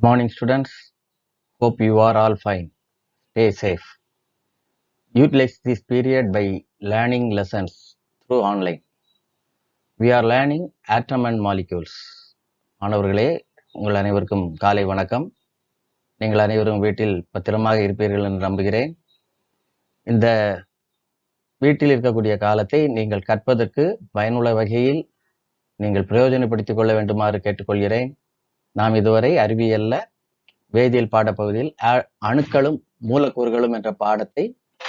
Good morning, students. Hope you are all fine. Stay safe. Utilize this period by learning lessons through online. We are learning atom and molecules. மாணவர்களே, உங்கள் அனைவருக்கும் காலை வணக்கம். நீங்கள் அனைவரும் வீட்டில் பத்திரமாக இருப்பீர்கள் என்று நம்புகிறேன். இந்த வீட்டில் இருக்கக்கூடிய காலத்தை நீங்கள் கற்பதற்கு பயனுள்ள வகையில் நீங்கள் பிரயோஜனப்படுத்திக் கொள்ள வேண்டுமாறு கேட்டுக்கொள்கிறேன். நாம் இதுவரை அறிவியல்ல வேதியியல் பாடப்பகுதியில் அணுக்களும் மூலக்கூறுகளும் என்ற பாடத்தை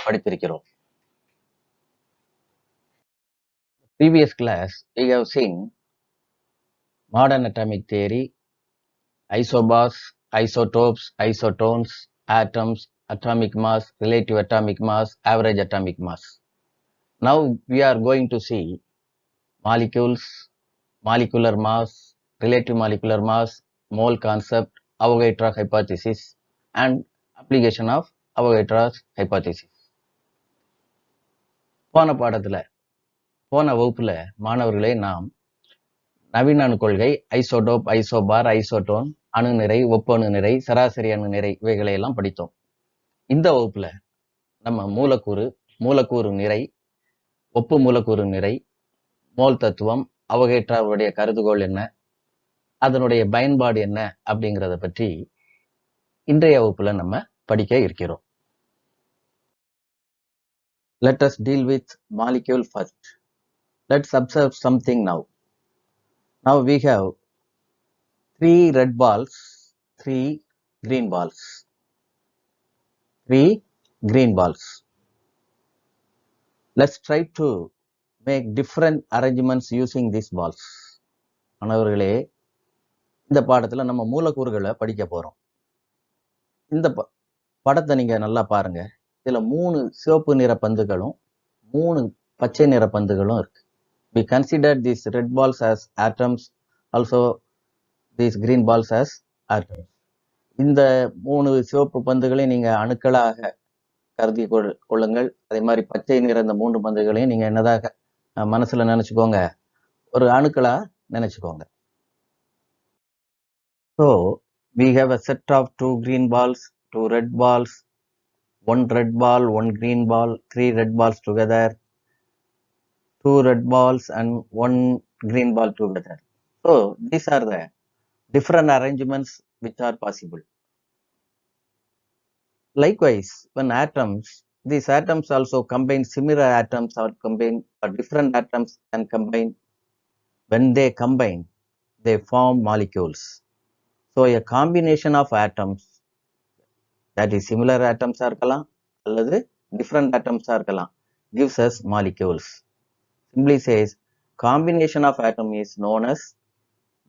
படித்திருக்கிறோம். Previous class we have seen modern atomic theory, isobars, isotopes, isotones, atoms, atomic mass, relative atomic mass, average atomic mass. Now we are going to see molecules, molecular mass, relative molecular mass, mole concept, Avogadro hypothesis and application of Avogadro's hypothesis. போன வகுப்புல மாணவர்களே நாம் நவீன அணு கொள்கை, isotope, isobar, isotone, அணு நிறை, ஒப்பணு நிறை, சராசரி அணு நிறை இவைகளை எல்லாம் படித்தோம். இந்த வகுப்புல நம்ம மூலக்கூறு நிறை, ஒப்பு மூலக்கூறு நிறை, மோல் தத்துவம், அவகேட்ராவுடைய கருதுகோள் என்ன, அதனுடைய பயன்பாடு என்ன அப்படிங்கிறத பற்றி இன்றைய வகுப்புல நம்ம படிக்க இருக்கிறோம். Let us deal with molecule first. Let's observe something now. Now we have 3 red balls, 3 green balls. 3 green balls. Let's try to make different arrangements using these balls. மாணவர்களே, இந்த பாடத்துல நம்ம மூலக்கூறுகளை படிக்க போறோம். இந்த படத்தை நீங்க நல்லா பாருங்க. இதுல 3 சிவப்பு நிற பந்துகளும் 3 பச்சை நிற பந்துகளும் இருக்கு. We consider these red balls as atoms, also these green balls as atoms. இந்த 3 சிவப்பு பந்துகளை நீங்க அணுக்களாக கருதி கொள்ளுங்கள். அதே மாதிரி பச்சை நிற இந்த 3 பந்துகளையும் நீங்க என்னதாக மனசுல நினைச்சுக்கோங்க, ஒரு அணுக்களா நினைச்சுக்கோங்க. So we have a set of 2 green balls, 2 red balls, 1 red ball, 1 green ball, 3 red balls together, 2 red balls and 1 green ball together. So these are the different arrangements which are possible. Likewise, when these atoms also combine, similar atoms or combine, or different atoms can combine. When they combine, they form molecules. So a combination of atoms, that is similar atoms இருக்கலாம் அல்லது different atoms இருக்கலாம், gives us molecules. Simply says combination of atom is known as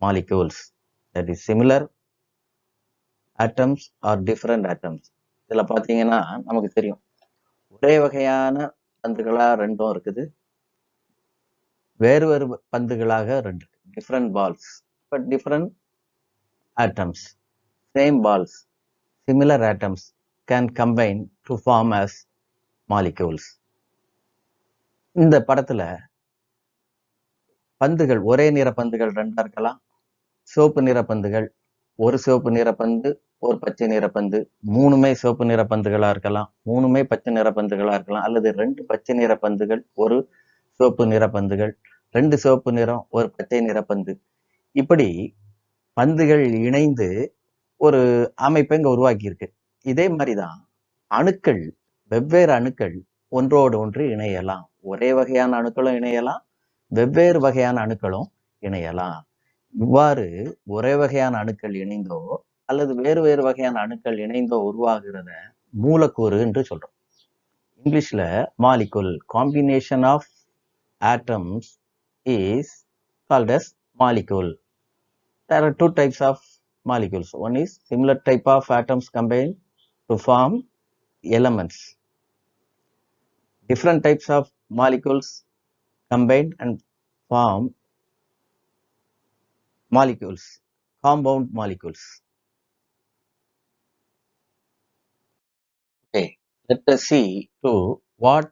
molecules. That is similar atoms or different atoms. இதுல பாத்தீங்கன்னா நமக்கு தெரியும், ஒரே வகையான பந்துகளா ரெண்டும் இருக்குது, வேறு வேறு பந்துகளாக ரெண்டு, different balls but different atoms. Same balls, similar atoms can combine to form as molecules. இந்த படத்துல பந்துகள் ஒரே நிற பந்துகள் ரெண்டா இருக்கலாம், சிவப்பு நிற பந்துகள் ஒரு சிவப்பு நிற பந்து ஒரு பச்சை நிற பந்து, 3மே சிவப்பு நிற பந்துகளா இருக்கலாம், 3மே பச்சை நிற பந்துகளா இருக்கலாம், அல்லது 2 பச்சை நிற பந்துகள் ஒரு சிவப்பு நிற பந்துகள், 2 சிவப்பு நிறம் ஒரு பச்சை நிற பந்து. இப்படி பந்துகள் இணைந்து ஒரு அமைப்பை இங்க உருவாக்கி இருக்கு. இதே மாதிரிதான் அணுக்கள், வெவ்வேறு அணுக்கள் ஒன்றோடு ஒன்று இணையலாம். ஒரே வகையான அணுக்களும் இணையலாம், வெவ்வேறு வகையான அணுக்களும் இணையலாம். இவ்வாறு ஒரே வகையான அணுக்கள் இணைந்தோ அல்லது வேறு வேறு வகையான அணுக்கள் இணைந்தோ உருவாகிறத மூலக்கூறு என்று சொல்றோம். இங்கிலீஷ்ல molecule, combination of atoms is called as molecule. There are 2 types of molecules. One is similar type of atoms combined to form elements. Different types of molecules combined and form molecules, compound molecules. Okay, let us see to what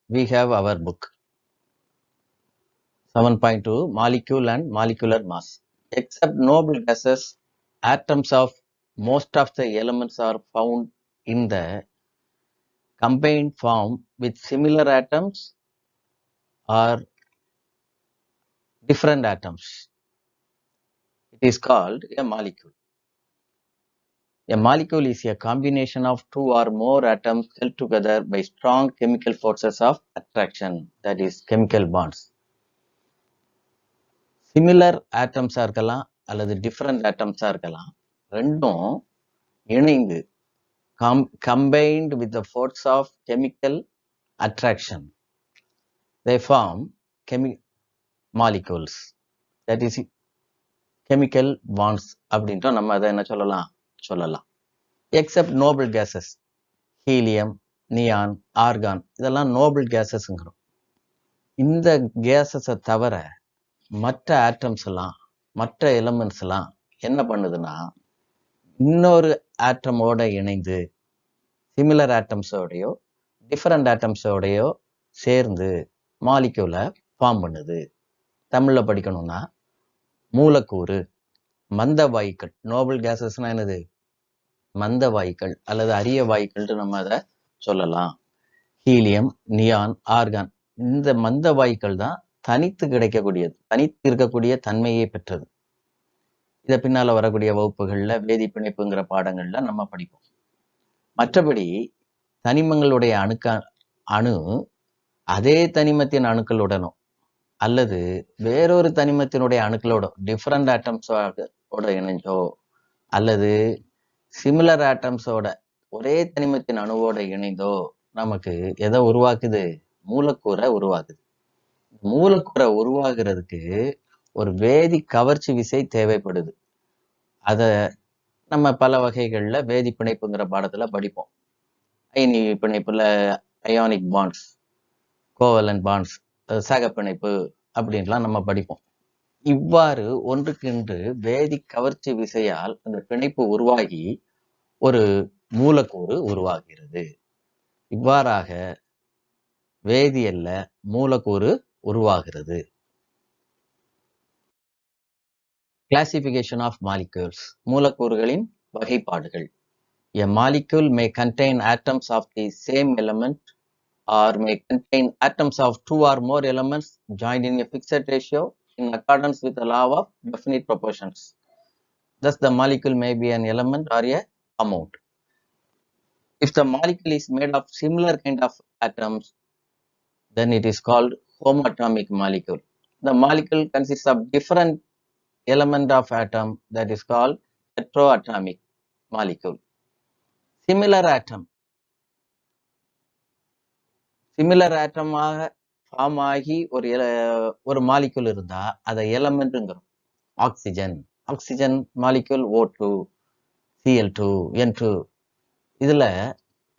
we have our book. 7.2 molecule and molecular mass. Except noble gases, atoms of most of the elements are found in the combined form with similar atoms or different atoms. It is called a molecule. A molecule is a combination of two or more atoms held together by strong chemical forces of attraction, that is chemical bonds. Similar atoms இருக்கலாம் அல்லது different atoms இருக்கலாம், ரெண்டும் இணைந்து combined with the force of chemical attraction, they form molecules, that is chemical bonds அப்படின்ற நம்ம அதை என்ன சொல்லலாம். Except noble gases, helium, neon, argon, இதெல்லாம் noble gasesங்கிறோம். இந்த கேஸஸை தவிர மற்ற ஆட்டம்ஸ் எல்லாம், மற்ற எலமெண்ட்ஸ் எல்லாம் என்ன பண்ணுதுன்னா, இன்னொரு ஆட்டமோட இணைந்து சிமிலர் ஆட்டம்ஸோடையோ டிஃபரண்ட் ஆட்டம்ஸோடையோ சேர்ந்து மாலிக்யூலை ஃபார்ம் பண்ணுது. தமிழில் படிக்கணும்னா மூலக்கூறு, மந்த வாயுக்கள். நோபல் கேசஸ்னா என்னது? மந்த வாயுக்கள் அல்லது அரிய வாயுக்கள்னு நம்ம அதை சொல்லலாம். ஹீலியம், நியான், ஆர்கான், இந்த மந்த வாயுக்கள் தான் தனித்து கிடைக்கக்கூடியது, தனித்து இருக்கக்கூடிய தன்மையை பெற்றது. இதை பின்னால வரக்கூடிய வகுப்புகள்ல வேதி பிணைப்புங்கிற பாடங்கள்ல நம்ம படிப்போம். மற்றபடி தனிமங்களுடைய அணு அதே தனிமத்தின் அணுக்களுடனோ அல்லது வேறொரு தனிமத்தினுடைய அணுக்களோட டிஃப்ரெண்ட் ஆட்டம்ஸோட இணைஞ்சோ அல்லது சிமிலர் ஆட்டம்ஸோட ஒரே தனிமத்தின் அணுவோட இணைந்தோ நமக்கு எதை உருவாக்குது? மூலக்கூறை உருவாக்குது. மூலக்கூறை உருவாகிறதுக்கு ஒரு வேதி கவர்ச்சி விசை தேவைப்படுது. அதை நம்ம பல வகைகள்ல வேதி பிணைப்புங்கிற பாடத்துல படிப்போம். அயனி பிணைப்புல அயானிக் பாண்ட்ஸ், கோவலன்ட் பாண்ட்ஸ், சக பிணைப்பு அப்படின்லாம் நம்ம படிப்போம். இவ்வாறு ஒன்றுக்கென்று வேதி கவர்ச்சி விசையால் அந்த பிணைப்பு உருவாகி ஒரு மூலக்கூறு உருவாகிறது. இவ்வாறாக வேதியியல்ல மூலக்கூறு உருவாகிறது. Classification of molecules. மூலக்கூறுகளின் வகைப்பாடுகள். A molecule may contain atoms of the same element or may contain atoms of two or more elements joined in a fixed ratio in accordance with the law of definite proportions. Thus, the molecule may be an element or a compound. If the molecule is made of similar kind of atoms, then it is called homoatomic molecule. The molecule consists of different element of atom, that is called heteroatomic molecule. Similar atom, similar ஆட்டமாக form ஆகி ஒரு molecule இருந்தா அதை எலமெண்ட்ங்கிறோம். Oxygen molecule O2, Cl2, N2. இதுல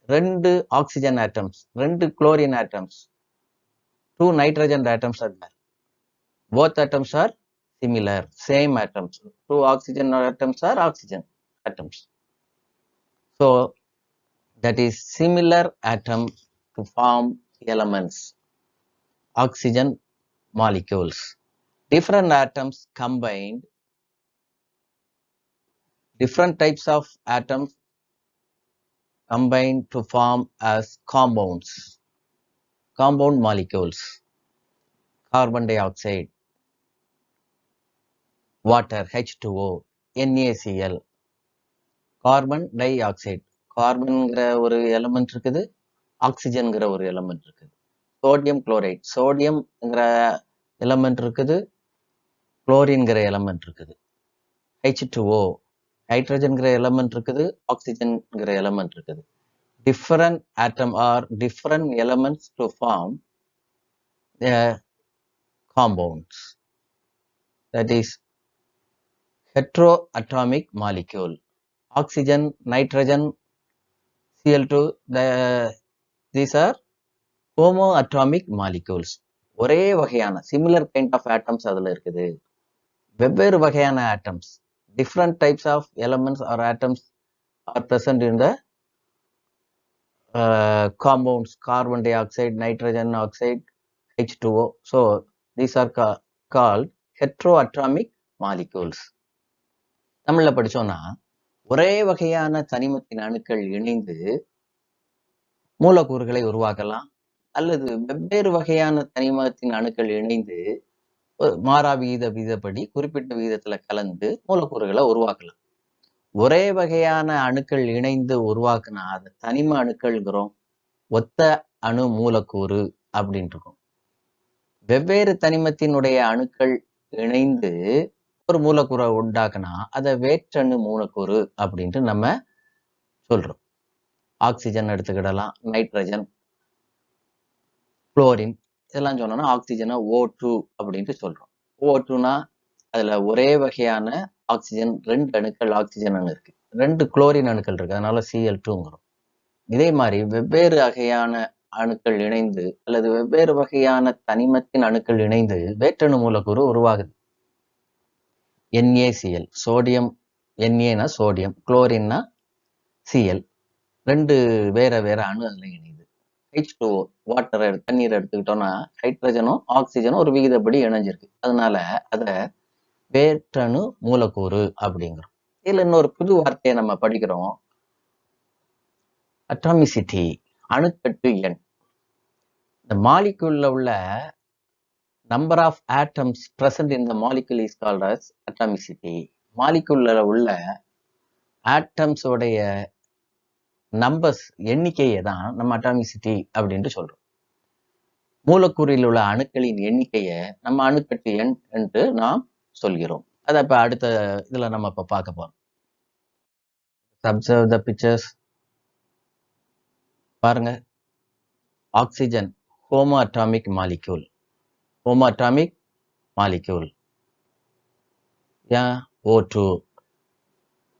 2 oxygen atoms, 2 chlorine atoms, 2 nitrogen atoms are there. Both atoms are similar, same atoms. 2 oxygen atoms are oxygen atoms. So that is similar atom to form elements, oxygen molecules. Different atoms combined, different types of atoms combined to form as compounds, compound molecules. Carbon dioxide, water H2O, NaCl, carbon dioxide. கார்பன்கிற ஒரு element இருக்குது, ஆக்சிஜன்கிற ஒரு element இருக்குது. Sodium chloride, சோடியம்ங்கிற element இருக்குது, குளோரின்கிற element இருக்குது. H2O, ஹைட்ரஜன்கிற element இருக்குது, ஆக்சிஜன்கிற element இருக்குது. Different atom or different elements to form the compounds. That is heteroatomic molecule. Oxygen, nitrogen, Cl2, these are homoatomic molecules. ஒரே வகையான சிமிலர் கைண்ட் ஆஃப் ஆட்டம்ஸ் அதுல இருக்குது. வெவ்வேறு வகையான atoms, different types of elements or atoms are present in the compounds, carbon dioxide, nitrogen oxide, H2O. So these are called heteroatomic molecules. தமிழ்ல படிச்சோம்னா ஒரே வகையான தனிமத்தின் அணுக்கள் இணைந்து மூலக்கூறுகளை உருவாக்கலாம், அல்லது வெவ்வேறு வகையான தனிமத்தின் அணுக்கள் இணைந்து மாறா விகிதப்படி குறிப்பிட்ட விகிதத்துல கலந்து மூலக்கூறுகளை உருவாக்கலாம். ஒரே வகையான அணுக்கள் இணைந்து உருவாக்குனா அது தனிம அணுக்கள்ங்கிறோம். ஒத்த அணு மூலக்கூறு அப்படின்ட்டு இருக்கும். வெவ்வேறு தனிமத்தினுடைய அணுக்கள் இணைந்து ஒரு மூலக்கூறை உண்டாக்குனா அதை வேற்றணு மூலக்கூறு அப்படின்ட்டு நம்ம சொல்றோம். ஆக்சிஜன் எடுத்துக்கிடலாம், நைட்ரஜன், குளோரின் இதெல்லாம் சொன்னோம்னா ஆக்சிஜனை O2 அப்படின்ட்டு சொல்றோம். O2னா அதுல ஒரே வகையான ஆக்சிஜன் 2 அணுக்கள் ஆக்சிஜன் அணு இருக்கு, 2 குளோரின் அணுக்கள் இருக்கு, அதனால Cl2ங்கிறோம். இதே மாதிரி வெவ்வேறு வகையான அணுக்கள் இணைந்து அல்லது வெவ்வேறு வகையான தனிமத்தின் அணுக்கள் இணைந்து வேற்றணு மூலக்கூறு உருவாகுது. NaCl, சோடியம், Na சோடியம், குளோரின்னா Cl, 2 வேற வேற அணு அதுல இணையுது. H2O, வாட்டர், தண்ணீர் எடுத்துக்கிட்டோம்னா ஹைட்ரஜனும் ஆக்சிஜனும் ஒரு விகிதப்படி இணைஞ்சிருக்கு, அதனால அத வேற்றணு மூலக்கூறு அப்படிங்கிறோம். இதுல இன்னொரு புது வார்த்தையை நம்ம படிக்கிறோம், அட்டாமிசிட்டி, அணுக்கட்டு எண். இந்த மாலிக்யூல்ல உள்ள number of atoms present in the molecule is called as atomicity. மாலிக்யூல்ல உள்ள ஆட்டம்ஸ் உடைய நம்பர்ஸ் எண்ணிக்கையை தான் நம்ம அட்டாமிசிட்டி அப்படின்ட்டு சொல்றோம். மூலக்கூறில் உள்ள அணுக்களின் எண்ணிக்கையை நம்ம அணுக்கட்டு எண் என்று நாம் சொல்கிறோம். அதை இப்ப அடுத்த இதுல நம்ம இப்ப பார்க்க போறோம். Observe the pictures. பாருங்க, oxygen homoatomic molecule, homoatomic molecule. Yeah, O2,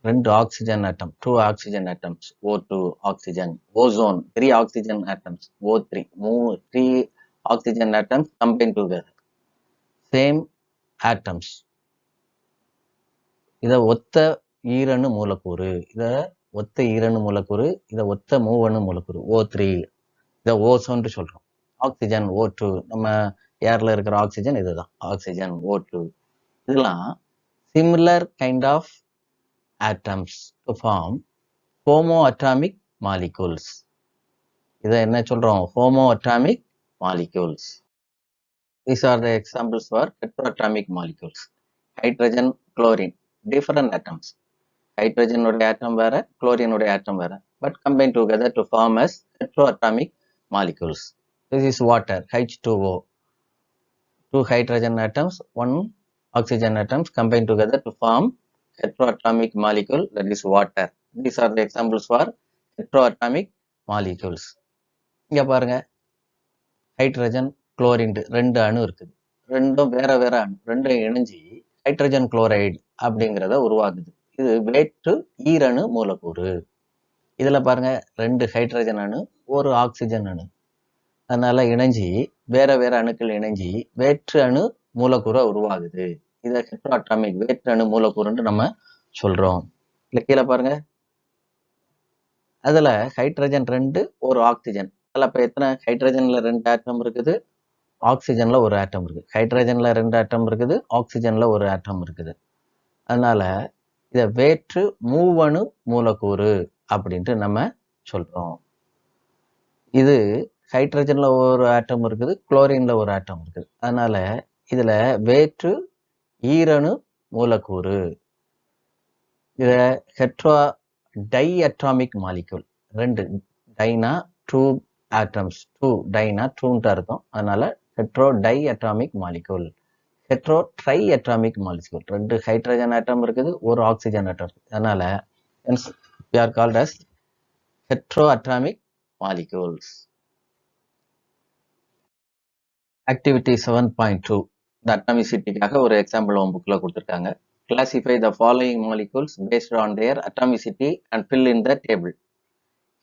2 oxygen atom, 2 oxygen atoms, O2 oxygen. Ozone, 3 oxygen atoms, O3, 3 oxygen atoms combined together, same atoms. இத ஒத்த ஈரணு மூலக்கூறு, இத ஒத்த ஈரணு மூலக்கூறு, இத ஒத்த மூவணு மூலக்கூறு O3, இத ஓசோன்னு சொல்றோம். ஆக்சிஜன் O2, நம்ம ஏர்ல இருக்கிற ஆக்சிஜன் இதுதான், ஆக்சிஜன் O2. இதெல்லாம் similar kind of atoms to form homoatomic molecules. இதை என்ன சொல்றோம்? Homoatomic molecules. These are the examples for heteroatomic molecules. Hydrogen, chlorine, different atoms. Hydrogen உடைய ஆட்டம் வேற, குளோரின் உடைய ஆட்டம் வேற, but combined together to form as heteroatomic molecules. This is water, H2O. 2 hydrogen atoms, 1 oxygen atoms combined together to form heteroatomic molecule, that is water. These are the examples for heteroatomic molecules. இங்க பாருங்க, hydrogen, chlorine 2 அணு இருக்குது, ரெண்டும் வேற வேற அணு, ரெண்டும் இணைஞ்சி hydrogen chloride அப்படிங்கிறத உருவாகுது. இது வேற்று ஈரணு மூலக்கூறு. இதுல பாருங்க, 2 ஹைட்ரஜன் அணு, 1 ஆக்சிஜன் அணு, அதனால இணைஞ்சி வேற வேற அணுக்கள் இணைஞ்சி வேற்று அணு மூலக்கூறை உருவாகுது. இதை ஹெட்ரோஅட்டாமிக் வேற்று அணு மூலக்கூறுன்னு நம்ம சொல்றோம். இல்ல கீழே பாருங்க, அதுல ஹைட்ரஜன் 2, 1 ஆக்சிஜன். அதுல இப்ப எத்தனை ஹைட்ரஜன்ல 2 ஆட்டம் இருக்குது, ஆக்சிஜன்ல 1 ஆட்டம் இருக்கு. ஹைட்ரஜன்ல 2 ஆட்டம் இருக்குது, ஆக்சிஜன்ல 1 ஆட்டம் இருக்குது. அதனால இத வேற்று மூவணு மூலக்கூறு அப்படின்ட்டு நம்ம சொல்றோம். இது ஹைட்ரஜன்ல 1 ஆட்டம் இருக்குது, குளோரின்ல 1 ஆட்டம் இருக்குது. அதனால இதுல வேற்று ஈரணு மூலக்கூறு. இத ஹெட்ரோ டை அட்டாமிக் மாலிக்யூல். 2 டைனா 2 ஆட்டம்ஸ், 2 டைனா 2ன்ட்டு இருக்கும், அதனால hetero diatomic molecule. Hetero triatomic molecule, 2 hydrogen atom இருக்குது, 1 ஆக்சிஜன் ஆட்டம் இருக்குது. அதனால we are called as heteroatomic molecules. Activity 7.2, இந்த அட்டாமிசிட்டிக்காக ஒரு எக்ஸாம்பிள் உங்க புக்ல கொடுத்துருக்காங்க. Classify the following molecules based on their atomicity and fill in the table.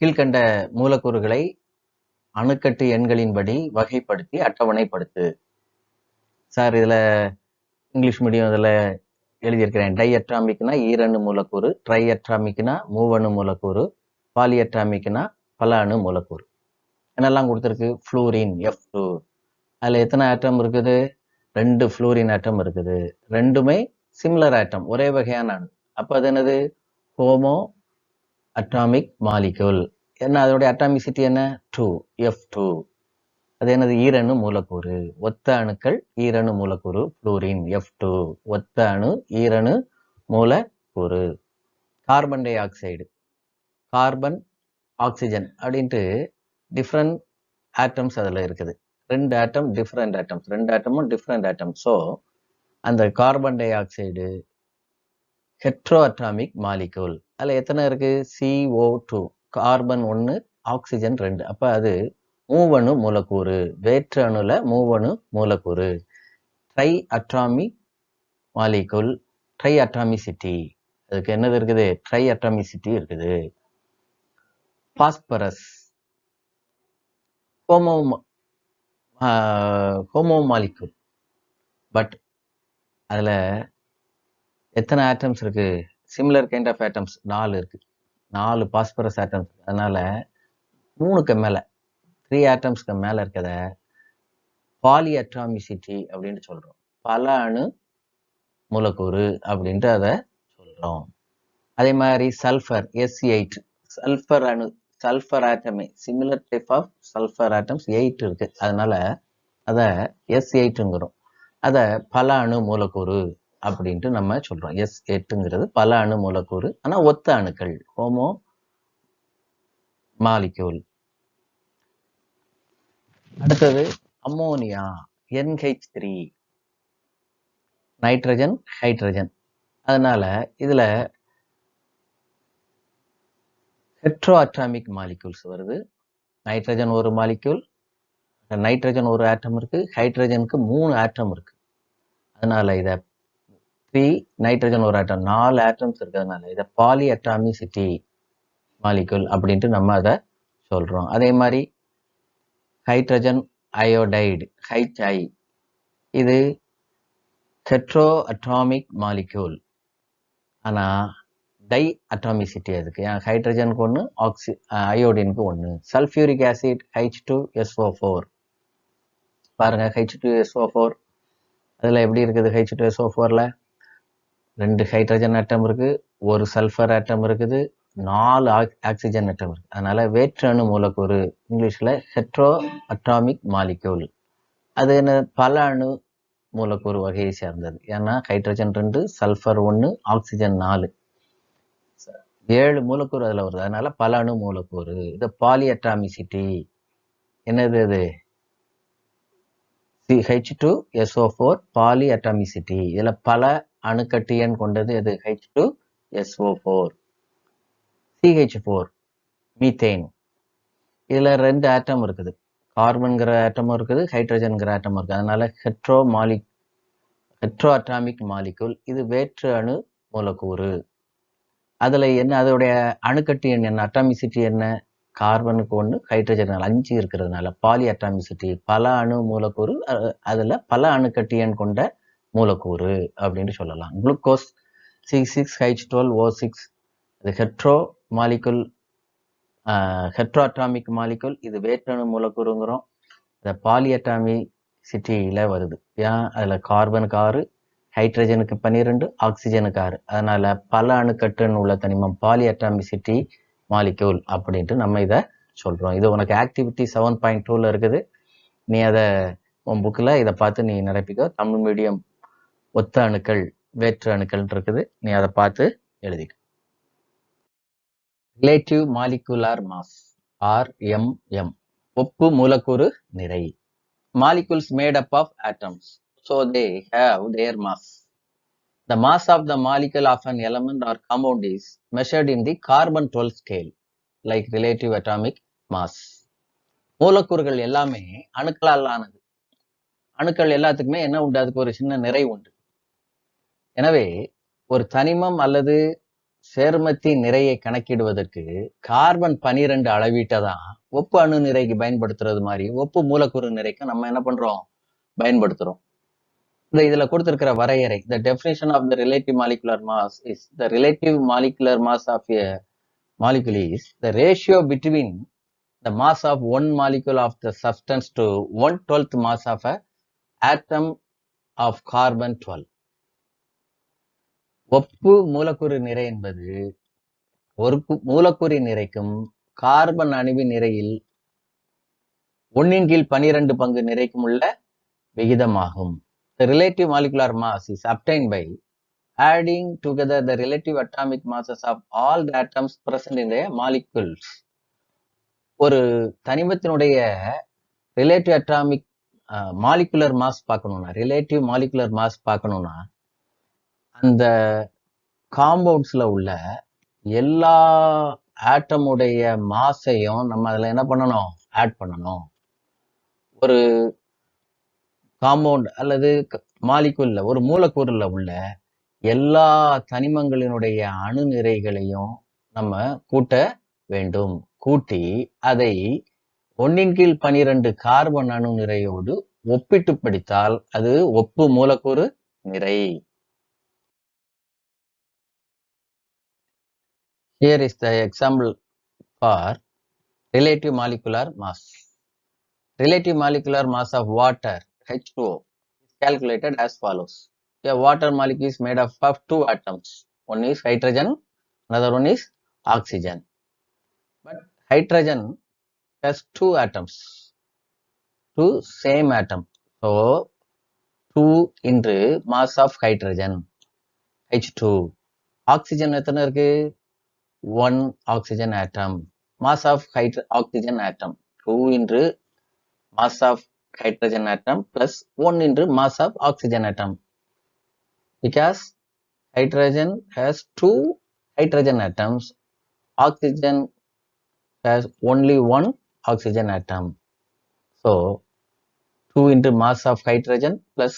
கீழ்கண்ட மூலக்கூறுகளை அணுக்கட்டு எண்களின்படி வகைப்படுத்தி அட்டவணைப்படுத்து. சார், இதுல இங்கிலீஷ் மீடியம் இதுல எழுதியிருக்கிறேன். டை அட்டாமிக்னா ஈரணு மூலக்கூறு, ட்ரை அட்டாமிக்னா மூவணு மூலக்கூறு, பாலி அட்டாமிக்னா பல அணு மூலக்கூறு. என்னெல்லாம் கொடுத்துருக்கு? ஃப்ளூரின் F2, அதுல எத்தனை ஆட்டம் இருக்குது? 2 ஃப்ளூரின் ஆட்டம் இருக்குது. ரெண்டுமே சிமிலர் ஆட்டம், ஒரே வகையான அணு. அப்ப அது என்னது? Homo atomic molecule. என்ன அதோடைய அட்டாமிசிட்டி என்ன? 2, F2. அது என்னது? ஈரணு மூலக்கூறு. ஒத்த அணுக்கள் ஈரணு மூலக்கூறு புளூரின் F2. ஒத்த அணு ஈரணு மூலக்கூறு. Carbon di oxide, carbon, oxygen அப்படின்ட்டு டிஃப்ரெண்ட் ஆட்டம்ஸ் அதில் இருக்குது. 2 ஆட்டம் டிஃப்ரெண்ட் ஆட்டம்ஸ், 2 ஆட்டமும் டிஃப்ரெண்ட் ஆட்டம். ஸோ அந்த carbon di oxide hetero atomic molecule. அதில் எத்தனை இருக்கு? CO2, carbon 1, oxygen 2. அப்போ அது மூவணு மூலக்கூறு. வேற்று அணுல மூவணு மூலக்கூறு. Try atomic molecule, try atomicity. அதுக்கு என்னது இருக்குது? ட்ரை அட்டாமிசிட்டி இருக்குது. Phosphorus, homo molecule. பட் அதில் எத்தனை ஆட்டம்ஸ் இருக்கு? சிமிலர் கைண்ட் ஆஃப் ஆட்டம்ஸ் 4 இருக்கு. 4 பாஸ்பரஸ் ஆட்டம்ஸ். அதனால 3க்கு மேல, 3 ஆட்டம்ஸ்க்கு மேல இருக்கத பாலி அட்டாமிசிட்டி அப்படின்னு சொல்றோம். பல அணு மூலக்கூறு அப்படின்ட்டு அதை சொல்றோம். அதே மாதிரி சல்ஃபர், SE8, சல்ஃபர் அணு, சல்ஃபர் ஆட்டமே similar type of sulphur atoms 8 இருக்கு. அதனால அதை S8ங்கிறோம். அதை பல அணு மூலக்கூறு அப்படின்ட்டு நம்ம சொல்றோம். S8ங்கிறது பல அணு மூலக்கூறு, ஆனா ஒத்த அணுக்கள், ஹோமோ மாலிக்யூல். அடுத்தது அம்மோனியா, NH3, நைட்ரஜன் ஹைட்ரஜன். அதனால இதுல ஹெட்ரோ அட்டாமிக் மாலிக்யூல்ஸ் வருது. நைட்ரஜன் ஒரு மாலிக்யூல், நைட்ரஜன் ஒரு ஆட்டம் இருக்கு, ஹைட்ரஜனுக்கு 3 ஆட்டம் இருக்கு. அதனால இதை 3, நைட்ரஜன் ஒரு ஆட்டம், 4 ஆட்டம்ஸ் இருக்கிறதுனால இதை பாலி அட்டாமிசிட்டி மாலிக்யூல் அப்படின்ட்டு நம்ம அதை சொல்றோம். அதே மாதிரி ஹைட்ரஜன் அயோடைடு, HI, இது ஹெட்ரோ அட்டாமிக் மாலிக்யூல். ஆனா டை அட்டாமிசிட்டி அதுக்கு. ஹைட்ரஜனுக்கு 1, அயோடினுக்கு 1. Sulphuric acid H2SO4. பாருங்க, H2SO4 அதுல எப்படி இருக்குது? H2SO4ல 2 ஹைட்ரஜன் ஆட்டம் இருக்கு, 1 சல்ஃபர் ஆட்டம் இருக்குது, 4 ஆக்சிஜன் ஆட்டம் இருக்கு. அதனால வேற்று அணு மூலக்கூறு, இங்கிலீஷ்ல ஹெட்ரோ அட்டாமிக் மாலிக்யூல். அது என்ன? பல அணு மூலக்கூறு வகையை சேர்ந்தது. ஏன்னா ஹைட்ரஜன் 2, சல்ஃபர் 1, ஆக்சிஜன் 4, 7 மூலக்கூறு அதுல வருது. அதனால பல அணு மூலக்கூறு. இது பாலி அட்டாமிசிட்டி என்னது? அது H2SO4 பாலி அட்டாமிசிட்டி. இதுல பல அணுக்கட்டு எண் கொண்டது எது? H2SO4. CH4 methane. இதுல 2 ஆட்டம் இருக்குது, கார்பன்கிற ஆட்டமும் இருக்குது, ஹைட்ரஜன்கிற ஆட்டமும் இருக்குது. அதனால ஹெட்ரோ அட்டாமிக் மாலிகூல். இது வேற்று அணு மூலக்கூறு. அதுல என்ன? அதோடைய அணுக்கட்டு எண் என்ன? அட்டாமிசிட்டி என்ன? கார்பனுக்கு 1, ஹைட்ரஜன் 5 இருக்கிறதுனால பாலி அட்டாமிசிட்டி. பல அணு மூலக்கூறு, அதுல பல அணுக்கட்டு எண் கொண்ட மூலக்கூறு அப்படின்னு சொல்லலாம். குளுக்கோஸ் C6H12O6, இது hetero molecule, hetero atomic molecule. இது வேற்றணு மூலக்கூறுங்கிறோம். இந்த பாலி அட்டாமிசிட்டியில வருது. ஏன்? அதுல கார்பனுக்கு 6, ஹைட்ரஜனுக்கு 12, ஆக்சிஜனுக்கு 6. அதனால பல அணுக்கட்டுன்னு உள்ள தனிமம் பாலி அட்டாமிசிட்டி மாலிக்யூல் அப்படின்ட்டு நம்ம இதை சொல்றோம். இது உனக்கு ஆக்டிவிட்டி 7.2ல இருக்குது. நீ அதை உன் புக்கில் இதை பார்த்து நீ நிரப்பிக்கோ. தமிழ் மீடியம் ஒத்த அணுக்கள் வேற்று அணுக்கள் இருக்குது, நீ அதை பார்த்து எழுதிக்க. ரிலேட்டிவ் மாலிகுலார் மாஸ், RMM, ஒப்பு மூலக்கூறு நிறை. Molecules made up of atoms, so they have their mass. The mass of the molecule of an element or compound is measured in the carbon-12 scale, like relative atomic mass. மூலக்கூறுகள் எல்லாமே அணுக்களால் ஆனது. அணுக்கள் எல்லாத்துக்குமே என்ன உண்டு? அதுக்கு ஒரு சின்ன நிறை உண்டு. எனவே ஒரு தனிமம் அல்லது சேர்மத்தின் நிறையை கணக்கிடுவதற்கு கார்பன் 12 அளவீட்டை தான் ஒப்பு அணு நிறைக்கு பயன்படுத்துறது மாதிரி ஒப்பு மூலக்கூறு நிறைக்கு நம்ம என்ன பண்றோம்? பயன்படுத்துறோம். இதுல கொடுத்திருக்கிற வரையறை, the definition of the relative molecular mass is the relative molecular mass of a molecule is the ratio between the mass of one molecule of the substance to 1/12 mass of a atom of carbon 12. ஒப்பு மூலக்கூறு நிறை என்பது ஒரு மூலக்கூறின் நிறைக்கும் carbon அணுவின் நிறையில் 1/12 பங்கு நிறைக்கும் உள்ள விகிதமாகும். The relative molecular mass is obtained by adding together the relative atomic masses of all the atoms present in the molecules. ஒரு தனிமத்தினுடைய ரிலேட்டிவ் அட்டாமிக் மாலிகுலர் மாஸ் பார்க்கணும்னா ரிலேட்டிவ் மாலிகுலர் மாஸ் பார்க்கணும்னா அந்த காம்பவுண்ட்ஸ்ல உள்ள எல்லா ஆட்டமுடைய மாஸையும் நம்ம அதில் என்ன பண்ணணும், ஆட் பண்ணணும். ஒரு காம்பவுண்ட் அல்லது மாலிகுல்ல ஒரு மூலக்கூறுல உள்ள எல்லா தனிமங்களினுடைய அணு நிறைகளையும் நம்ம கூட்ட வேண்டும். கூட்டி அதை 1/12 கார்பன் அணு நிறையோடு ஒப்பிட்டு படித்தால் அது ஒப்பு மூலக்கூறு நிறை. Here is the example for relative molecular mass. Relative molecular mass of water H2O is calculated as follows. A water molecule is made up of 2 atoms. One is hydrogen, another one is oxygen. But hydrogen has 2 atoms, 2 same atom. So 2 into mass of hydrogen H2. Oxygen எத்தனை இருக்கு? 1 oxygen atom. Mass of oxygen atom 2 into mass of hydrogen atom plus 1 into mass of oxygen atom. Because hydrogen has 2 hydrogen atoms, oxygen has only 1 oxygen atom. So 2 into mass of hydrogen plus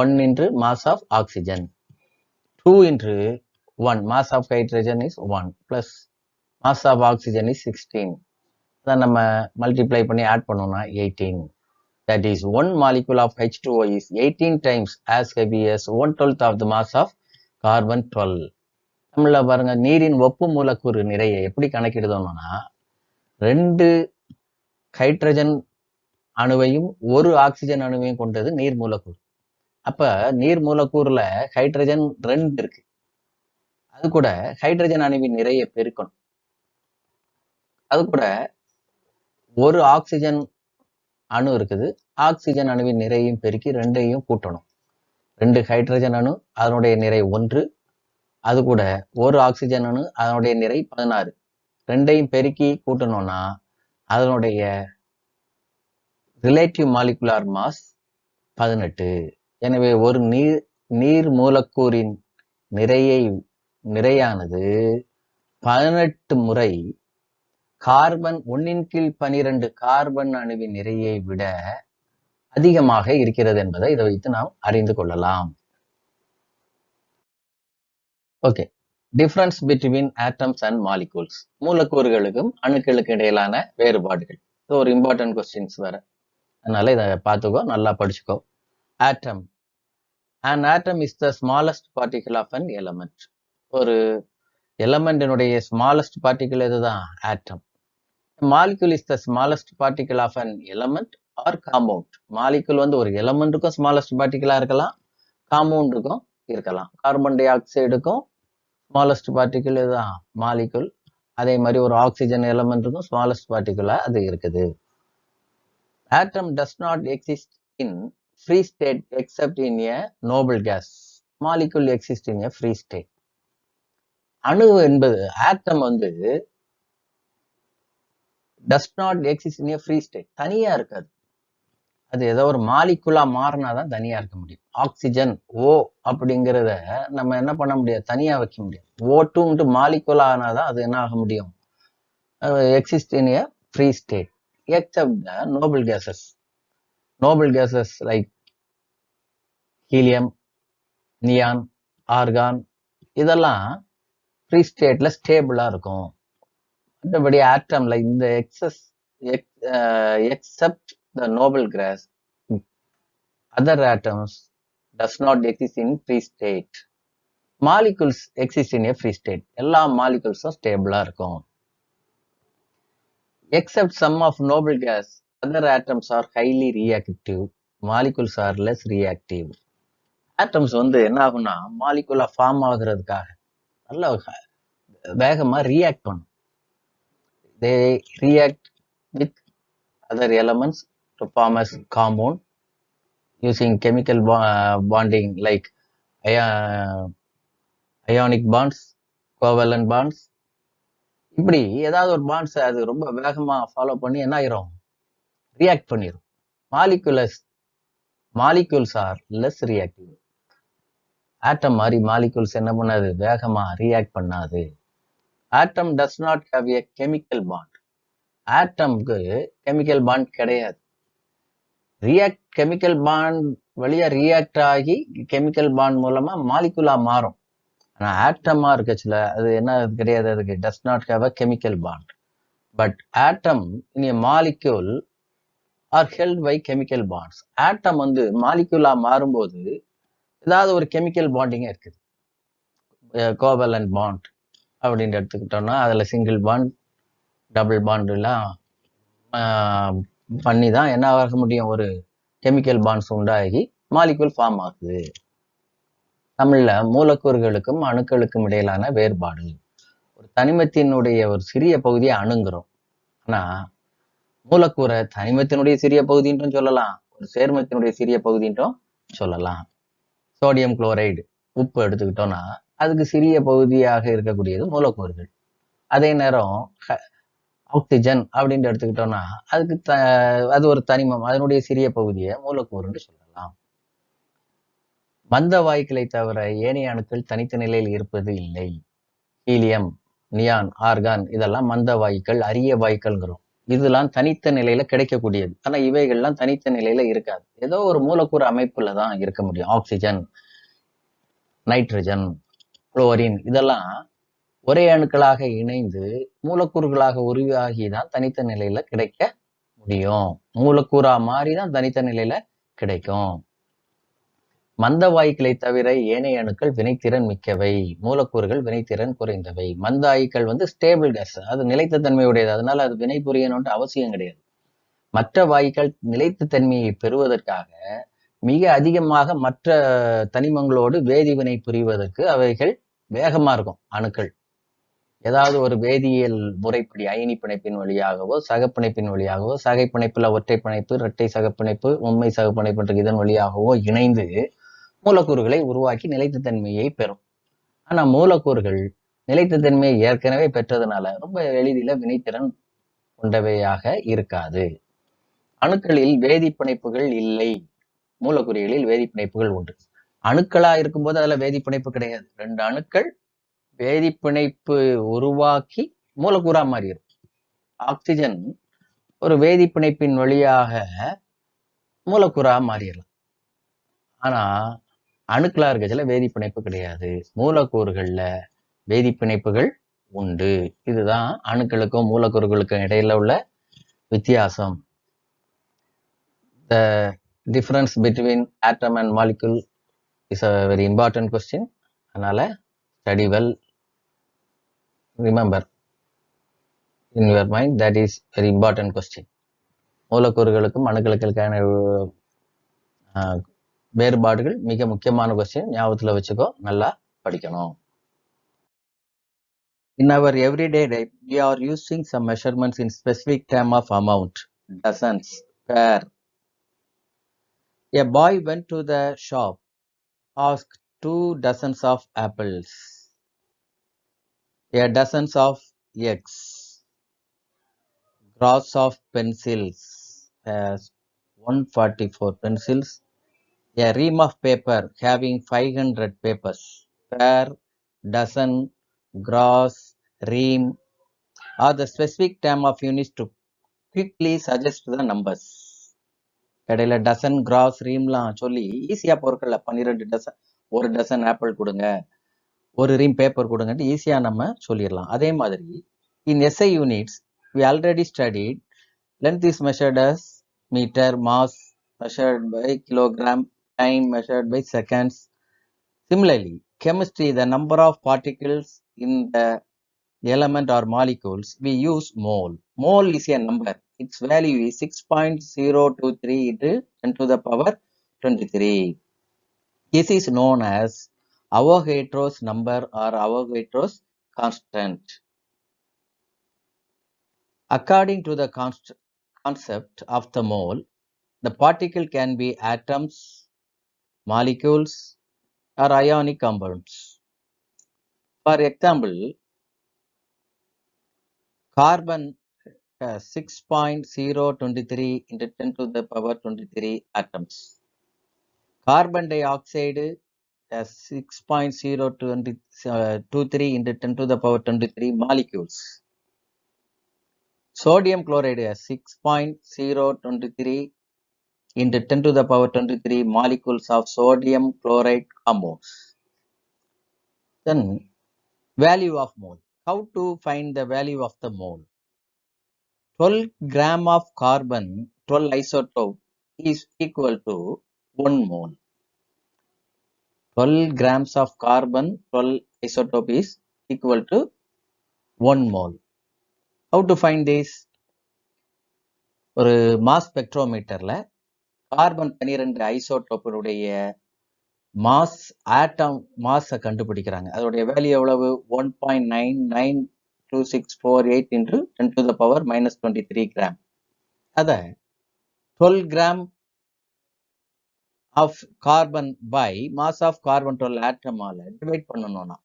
1 into mass of oxygen. 2 into 1 mass of hydrogen is 1 plus mass of oxygen is 16. Then நம்ம multiply பண்ணி add பண்ணோம்னா 18. That is 1 molecule of H2O is 18 times as heavy as 1/12 of the mass of carbon 12. நம்மள பாருங்க, நீரின் ஒப்பு மூலக்கூறு நிறையை எப்படி கணக்கிடுதோம்னா 2 ஹைட்ரஜன் அணுவையும் 1 ஆக்சிஜன் அணுவையும் கொண்டது நீர் மூலக்கூறு. அப்ப நீர் மூலக்கூறுல ஹைட்ரஜன் 2 இருக்கு. அது கூட ஹைட்ரஜன் அணுவின் நிறைய பெருக்கணும். அது கூட 1 ஆக்சிஜன் அணு இருக்குது. ஆக்சிஜன் அணுவின் நிறையும் பெருக்கி 2ஐயும் கூட்டணும். 2 ஹைட்ரஜன் அணு அதனுடைய நிறை 1, அது கூட 1 ஆக்சிஜன் அணு அதனுடைய நிறை 16. 2ஐயும் பெருக்கி கூட்டணும்னா அதனுடைய ரிலேட்டிவ் மாலிகுலார் மாஸ் 18. எனவே ஒரு நீர் மூலக்கூறின் நிறையானது 18 முறை கார்பன் 1/12 கார்பன் அணுவின் நிறையை விட அதிகமாக இருக்கிறது என்பதை இதை வைத்து நாம் அறிந்து கொள்ளலாம். Okay, difference between atoms and molecules. மூலக்கூறுகளுக்கும் அணுக்களுக்கு இடையிலான வேறுபாடுகள். இது ஒரு இம்பார்ட்டன்ட் கொஸ்டின்ஸ் வேற, அதனால இதை பார்த்துக்கோ, நல்லா படிச்சுக்கோ. ஆட்டம். An atom is the smallest particle of an element. ஒரு எலமெண்டினுடைய ஸ்மாலஸ்ட் பார்ட்டிகிள் எதுதான்? Atom. Molecule is the smallest particle of an element or compound. Molecule வந்து ஒரு எலமெண்ட்டுக்கும் ஸ்மாலஸ்ட் பார்ட்டிகிளா இருக்கலாம், காம்பவுண்டுக்கும் இருக்கலாம். கார்பன் டை ஆக்சைடுக்கும் ஸ்மாலஸ்ட் பார்ட்டிகிள் இதுதான் மாலிகுல். அதே மாதிரி ஒரு ஆக்சிஜன் எலமெண்ட்டுக்கும் ஸ்மாலஸ்ட் பார்ட்டிகிளா அது இருக்குது. Atom does not exist in free state except in a noble gas. Molecule exists in a free state. அணு என்பது ஆட்டம் வந்து does not exist in a free state. தனியா இருக்காது. அது ஏதோ ஒரு மாலிகுலா மாறினாதான் தனியா இருக்க முடியும். ஆக்சிஜன் ஓ அப்படிங்கிறத நம்ம என்ன பண்ண முடியாது, தனியா வைக்க முடியாது. O2 மாலிகுலா ஆனாதான் அது என்ன ஆக முடியும், exist in a free state except the noble gases. Noble gases like helium, neon, argon இதெல்லாம் ஃப்ரீ ஸ்டேட்ல ஸ்டேபிளா இருக்கும். மற்றபடி ஆட்டம்ல இந்த except the noble gas other atoms does not exist in free state. Molecules exist in a free state. எல்லா மாலிகுல்ஸும் ஸ்டேபிளா இருக்கும். Except some of noble gas other atoms are highly reactive, molecules are less reactive. Atoms வந்து என்ன ஆகும்னா மாலிகுலா form ஆகுறதுக்காக நல்ல வேகமா react பண்ணும். They react with other elements to form as compound using chemical bonding like ionic bonds, covalent bonds. இப்படி ஏதாவது ஒரு bonds அது ரொம்ப வேகமா ஃபாலோ பண்ணி என்ன ஆயிரும், ரியாக்ட் பண்ணிடும். Molecules are less reactive. Atom மாதிரி மாலிகுல்ஸ் என்ன பண்ணாது, வேகமா ரியாக்ட் பண்ணாது. Atom does not have a chemical bond. ஆட்டம்க்கு கெமிக்கல் பாண்ட் கிடையாது. கெமிக்கல் பாண்ட் வழியா ரியாக்ட் ஆகி கெமிக்கல் பாண்ட் மூலமா மாலிகுலா மாறும். ஆனா ஆட்டமா இருக்கச்சுல அது என்ன கிடையாது, அதுக்கு does not have a chemical bond. But atom in a molecule are held by chemical bonds. Atom வந்து மாலிகுலா மாறும்போது ஏதாவது ஒரு கெமிக்கல் பாண்டிங்க இருக்குது. கோவலன்ட் பாண்ட் அப்படின்னு எடுத்துக்கிட்டோம்னா அதுல சிங்கிள் பாண்ட், டபுள் பாண்ட் எல்லாம் பண்ணி தான் என்ன ஆக முடியும், ஒரு கெமிக்கல் பாண்ட்ஸ் உண்டாகி மாலிகுல் ஃபார்ம் ஆகுது. தமிழ்ல மூலக்கூறுகளுக்கும் அணுக்களுக்கும் இடையிலான வேறுபாடு. ஒரு தனிமத்தினுடைய ஒரு சிறிய பகுதியை அணுங்கிறோம். ஆனா மூலக்கூறை தனிமத்தினுடைய சிறிய பகுதின்றும் சொல்லலாம், ஒரு சேர்மத்தினுடைய சிறிய பகுதின்றும் சொல்லலாம். சோடியம் குளோரைடு உப்பு எடுத்துக்கிட்டோம்னா அதுக்கு சிறிய பகுதியாக இருக்கக்கூடியது மூலக்கூறுகள். அதே நேரம் ஆக்சிஜன் அப்படின்னு எடுத்துக்கிட்டோம்னா அதுக்கு அது ஒரு தனிமம், அதனுடைய சிறிய பகுதியை மூலக்கூறுன்னு சொல்லலாம். மந்த வாயுக்களை தவிர ஏனைய அணுக்கள் தனித்த நிலையில் இருப்பது இல்லை. ஹீலியம், நியான், ஆர்கான் இதெல்லாம் மந்த வாயுக்கள், அரிய வாயுக்கள்ங்கிறோம். இதெல்லாம் தனித்த நிலையில கிடைக்கக்கூடியது. ஆனா இவைகள்லாம் தனித்த நிலையில இருக்காது, ஏதோ ஒரு மூலக்கூறு அமைப்புல தான் இருக்க முடியும். ஆக்சிஜன், நைட்ரஜன், குளோரின் இதெல்லாம் ஒரே அணுக்களாக இணைந்து மூலக்கூறுகளாக உருவாகி தான் தனித்த நிலையில கிடைக்க முடியும். மூலக்கூறா மாறிதான் தனித்த நிலையில கிடைக்கும். மந்த வாயுக்களை தவிர ஏனைய அணுக்கள் வினைத்திறன் மிக்கவை, மூலக்கூறுகள் வினைத்திறன் குறைந்தவை. மந்த வாயுக்கள் வந்து ஸ்டேபிள் கேஸ், அது நிலைத்த தன்மையுடையது, அதனால அது வினை புரியணும்னு அவசியம் கிடையாது. மற்ற வாயுக்கள் நிலைத்த தன்மையை பெறுவதற்காக மிக அதிகமாக மற்ற தனிமங்களோடு வேதிவினை புரிவதற்கு அவைகள் வேகமா இருக்கும். அணுக்கள் ஏதாவது ஒரு வேதியியல் முறைப்படி அயனி பிணைப்பின் வழியாகவோ சகப்பிணைப்பின் வழியாகவோ, சகைப்பிணைப்புல ஒற்றை பிணைப்பு, இரட்டை சகப்பிணைப்பு, உண்மை சகப்பிணைப்பு இதன் வழியாகவோ இணைந்து மூலக்கூறுகளை உருவாக்கி நிலைத்த தன்மையை பெறும். ஆனா மூலக்கூறுகள் நிலைத்த தன்மையை ஏற்கனவே பெற்றதுனால ரொம்ப எளிதில வினைத்திறன் கொண்டவையாக இருக்காது. அணுக்களில் வேதிப்பிணைப்புகள் இல்லை, மூலக்கூறுகளில் வேதிப்பிணைப்புகள் உண்டு. அணுக்களா இருக்கும்போது அதுல வேதிப்பிணைப்பு கிடையாது. 2 அணுக்கள் வேதிப்பிணைப்பு உருவாக்கி மூலக்கூறா மாறிடும். ஆக்சிஜன் ஒரு வேதிப்பிணைப்பின் வழியாக மூலக்கூறா மாறிடலாம். ஆனா அணுக்களா இருக்கச்சுல வேதிப்பிணைப்பு கிடையாது, மூலக்கூறுகள்ல வேதிப்பிணைப்புகள் உண்டு. இதுதான் அணுக்களுக்கும் மூலக்கூறுகளுக்கும் இடையில உள்ள வித்தியாசம். The difference between atom and molecule is a very important question. அதனால study well, remember in your mind, that is very important question. மூலக்கூறுகளுக்கும் அணுக்களுக்கான வேறுபாடுகள் மிக முக்கியமான கொஸ்டின், ஞாபகத்துல வச்சுக்கோ, நல்லா படிக்கணும். In our everyday life, we are using some measurements in specific term of amount, dozens, pair. A boy went to the shop, asked 2 dozens of apples, a dozens of eggs, gross of pencils, has 144 pencils, a ream of paper having 500 papers, pair, dozen, gross, ream are the specific term of units to quickly suggest the numbers. இடையில dozen, cross, ரீம்லாம் சொல்லி ஈஸியா பொருட்கள்ல 12 dozen, ஒரு dozen apple கொடுங்க, ஒரு ரீம் paper கொடுங்கன்னு ஈஸியா நம்ம சொல்லிடலாம். அதே மாதிரி in SI units we already studied length is measured as meter, mass measured by kilogram, time measured by seconds. Similarly, chemistry, the number of particles in the element or molecules, we use mole. Mole is a number, its value is 6.023 into 10 to the power 23. This is known as Avogadro's number or Avogadro's constant. According to the concept of the mole, the particle can be atoms, molecules, or ionic compounds. For example, carbon has 6.023 into 10 to the power 23 atoms. Carbon dioxide has 6.023 into 10 to the power 23 molecules. Sodium chloride has 6.023 into 10 to the power 23 molecules of sodium chloride compounds. Then, value of mole. How to find the value of the mole? 12 gram of carbon, 12 isotope is equal to 1 mole. 12 grams of carbon, 12 isotope is equal to 1 mole. How to find this? ஒரு mass ஸ்பெக்ட்ரோமீட்டர்ல carbon 12 ஐசோடோப்பினுடைய mass ஆட்டம் மாஸை கண்டுபிடிக்கிறாங்க. அதோடைய value எவ்வளவு? 1.992648 into 10 to the power minus 23 gram. அதை 12 gram of carbon by mass of carbon 12 atom ஆல divide பண்ணணும்னா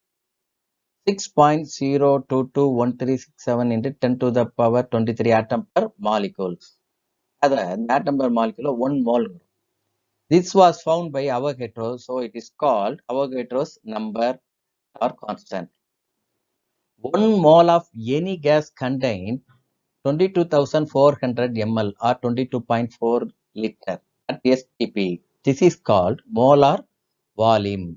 6.0221367 into 10 to the power 23 atom per molecules. அத இந்த atom per molecule 1 mole. This was found by Avogadro, so it is called Avogadro's number or constant. 1 mole of any gas contains 22,400 ml or 22.4 liter at STP. This is called molar volume.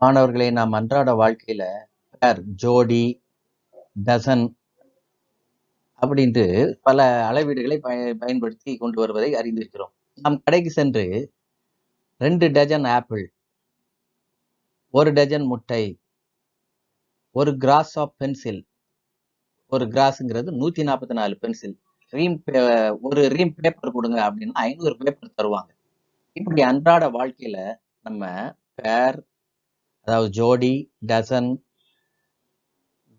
மாணவர்களே, நாம் அன்றாட வாழ்க்கையில ஜோடி, dozen அப்படின்ட்டு பல அளவீடுகளை பயன்படுத்தி கொண்டு வருவதை அறிந்திருக்கிறோம். நாம் கடைக்கு சென்று 2 டஜன் ஆப்பிள், 1 டஜன் முட்டை, 1 கிராஸ் ஆஃப் பென்சில், ஒரு கிராஸ்ங்கிறது 144 பென்சில், ஒரு ரீம் பேப்பர் கொடுங்க அப்படின்னா 500 பேப்பர் தருவாங்க. இப்படி அன்றாட வாழ்க்கையில நம்ம பேர், அதாவது ஜோடி, டசன்,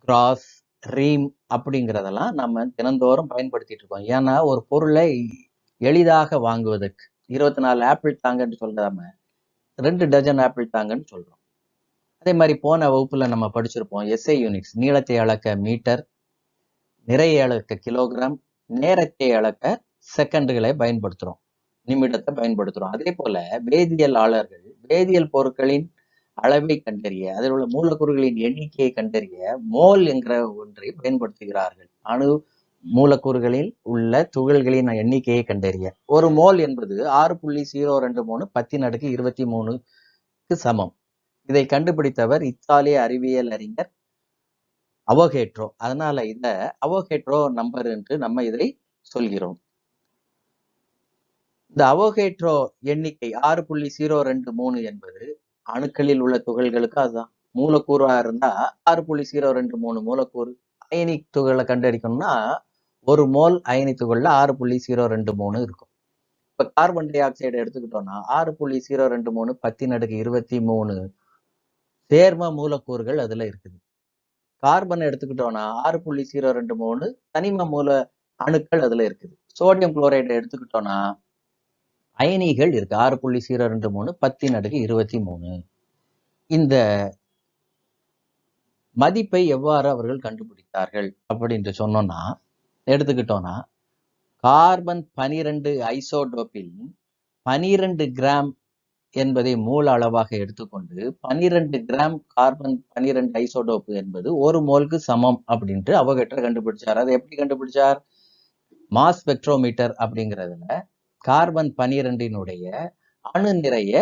கிராஸ், ரீம் அப்படிங்கிறதெல்லாம் நம்ம தினந்தோறும் பயன்படுத்திட்டு இருக்கோம். ஏன்னா ஒரு பொருளை எளிதாக வாங்குவதற்கு 24 ஆப்பிள் தாங்கன்னு சொல்லாம 2 டஜன் ஆப்பிள் தாங்கன்னு சொல்றோம். அதே மாதிரி போன வகுப்புல நம்ம படிச்சிருப்போம் எஸ்ஐ யூனிட்ஸ். நீளத்தை அளக்க மீட்டர், நிறையை அளக்க கிலோகிராம், நேரத்தை அளக்க செகண்டுகளை பயன்படுத்துறோம், நிமிடத்தை பயன்படுத்துறோம். அதே போல வேதியியலாளர்கள் வேதியியல் பொருட்களின் அளவை கண்டறிய, அதில் உள்ள மூலக்கூறுகளின் எண்ணிக்கையை கண்டறிய மோல் என்கிற ஒன்றை பயன்படுத்துகிறார்கள். அணு மூலக்கூறுகளில் உள்ள துகள்களின் எண்ணிக்கையை கண்டறிய ஒரு மோல் என்பது 6.023 10^23 சமம். இதை கண்டுபிடித்தவர் இத்தாலிய அறிவியல் அறிஞர் அவகேட்ரோ. அதனால இத அவகேட்ரோ நம்பர் என்று நம்ம இதை சொல்கிறோம். இந்த அவகேட்ரோ எண்ணிக்கை 6.023 என்பது அணுக்களில் உள்ள துகள்களுக்கு அதுதான். மூலக்கூறா இருந்தா 6.023 மூலக்கூறு. அயனிக் துகளை கண்டறிக்கணும்னா ஒரு மோல் அயனி துகள்ல 6.023 இருக்கும். இப்ப கார்பன் டை ஆக்சைடு எடுத்துக்கிட்டோம்னா 6.023 10^23 சேர்ம மூலக்கூறுகள் அதுல இருக்குது. கார்பன் எடுத்துக்கிட்டோம்னா 6.023 தனிம மூல அணுக்கள் அதுல இருக்குது. சோடியம் குளோரைடு எடுத்துக்கிட்டோம்னா அயனிகள் இருக்கு 6.023 10^23. இந்த மதிப்பை எவ்வாறு அவர்கள் கண்டுபிடித்தார்கள் அப்படின்னு சொன்னோம்னா, எடுத்துக்கிட்டோம்னா கார்பன் 12 ஐசோடோப்பில் 12 கிராம் என்பதை மூல அளவாக எடுத்துக்கொண்டு 12 கிராம் கார்பன் 12 ஐசோடோப்பு என்பது ஒரு மோலுக்கு சமம் அப்படின்ட்டு அவகேட்ரோ கண்டுபிடிச்சார். அதை எப்படி கண்டுபிடிச்சார்? மாஸ் ஸ்பெக்ட்ரோமீட்டர் அப்படிங்கிறதுல கார்பன் 12னுடைய அணு நிறைய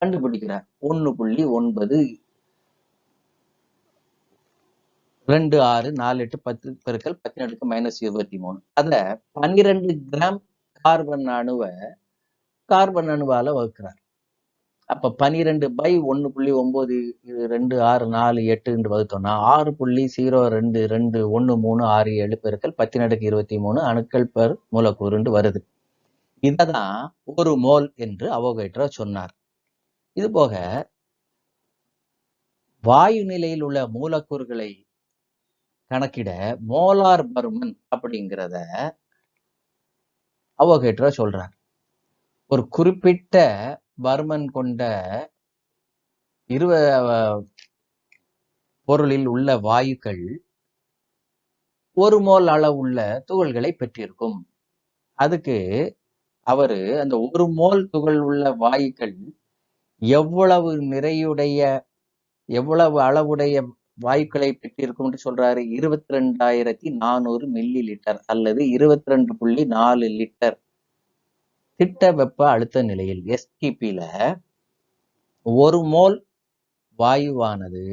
கண்டுபிடிக்கிறார். 1.9264810^-10^-23. அதுல 12 கிராம் கார்பன் அணுவை கார்பன் அணுவால வகுக்கிறார். அப்ப 12/1.92648 வகுத்தோம்னா 6.0221367 அணுக்கள் பெர் மூலக்கூறு வருது. இததான் ஒரு மோல் என்று அவகேட்ரோ சொன்னார். இது போக வாயு நிலையில் உள்ள மூலக்கூறுகளை கணக்கிட மோலார் பருமன் அப்படிங்கிறத அவோகேட்ரோ சொல்றார். ஒரு குறிப்பிட்ட பருமன் கொண்ட பொருளில் உள்ள வாயுக்கள் 1 மோல் அளவுள்ள துகள்களை பெற்றிருக்கும். அதுக்கு அவரு அந்த 1 மோல் துகள் உள்ள வாயுக்கள் எவ்வளவு அளவுடைய வாயுக்களை பெற்றிருக்கும் சொல்றாரு. 22,400 மில்லி லிட்டர் அல்லது 22.4 லிட்டர் திட்ட வெப்ப அழுத்த நிலையில் STPல 1 மோல் வாயுவானது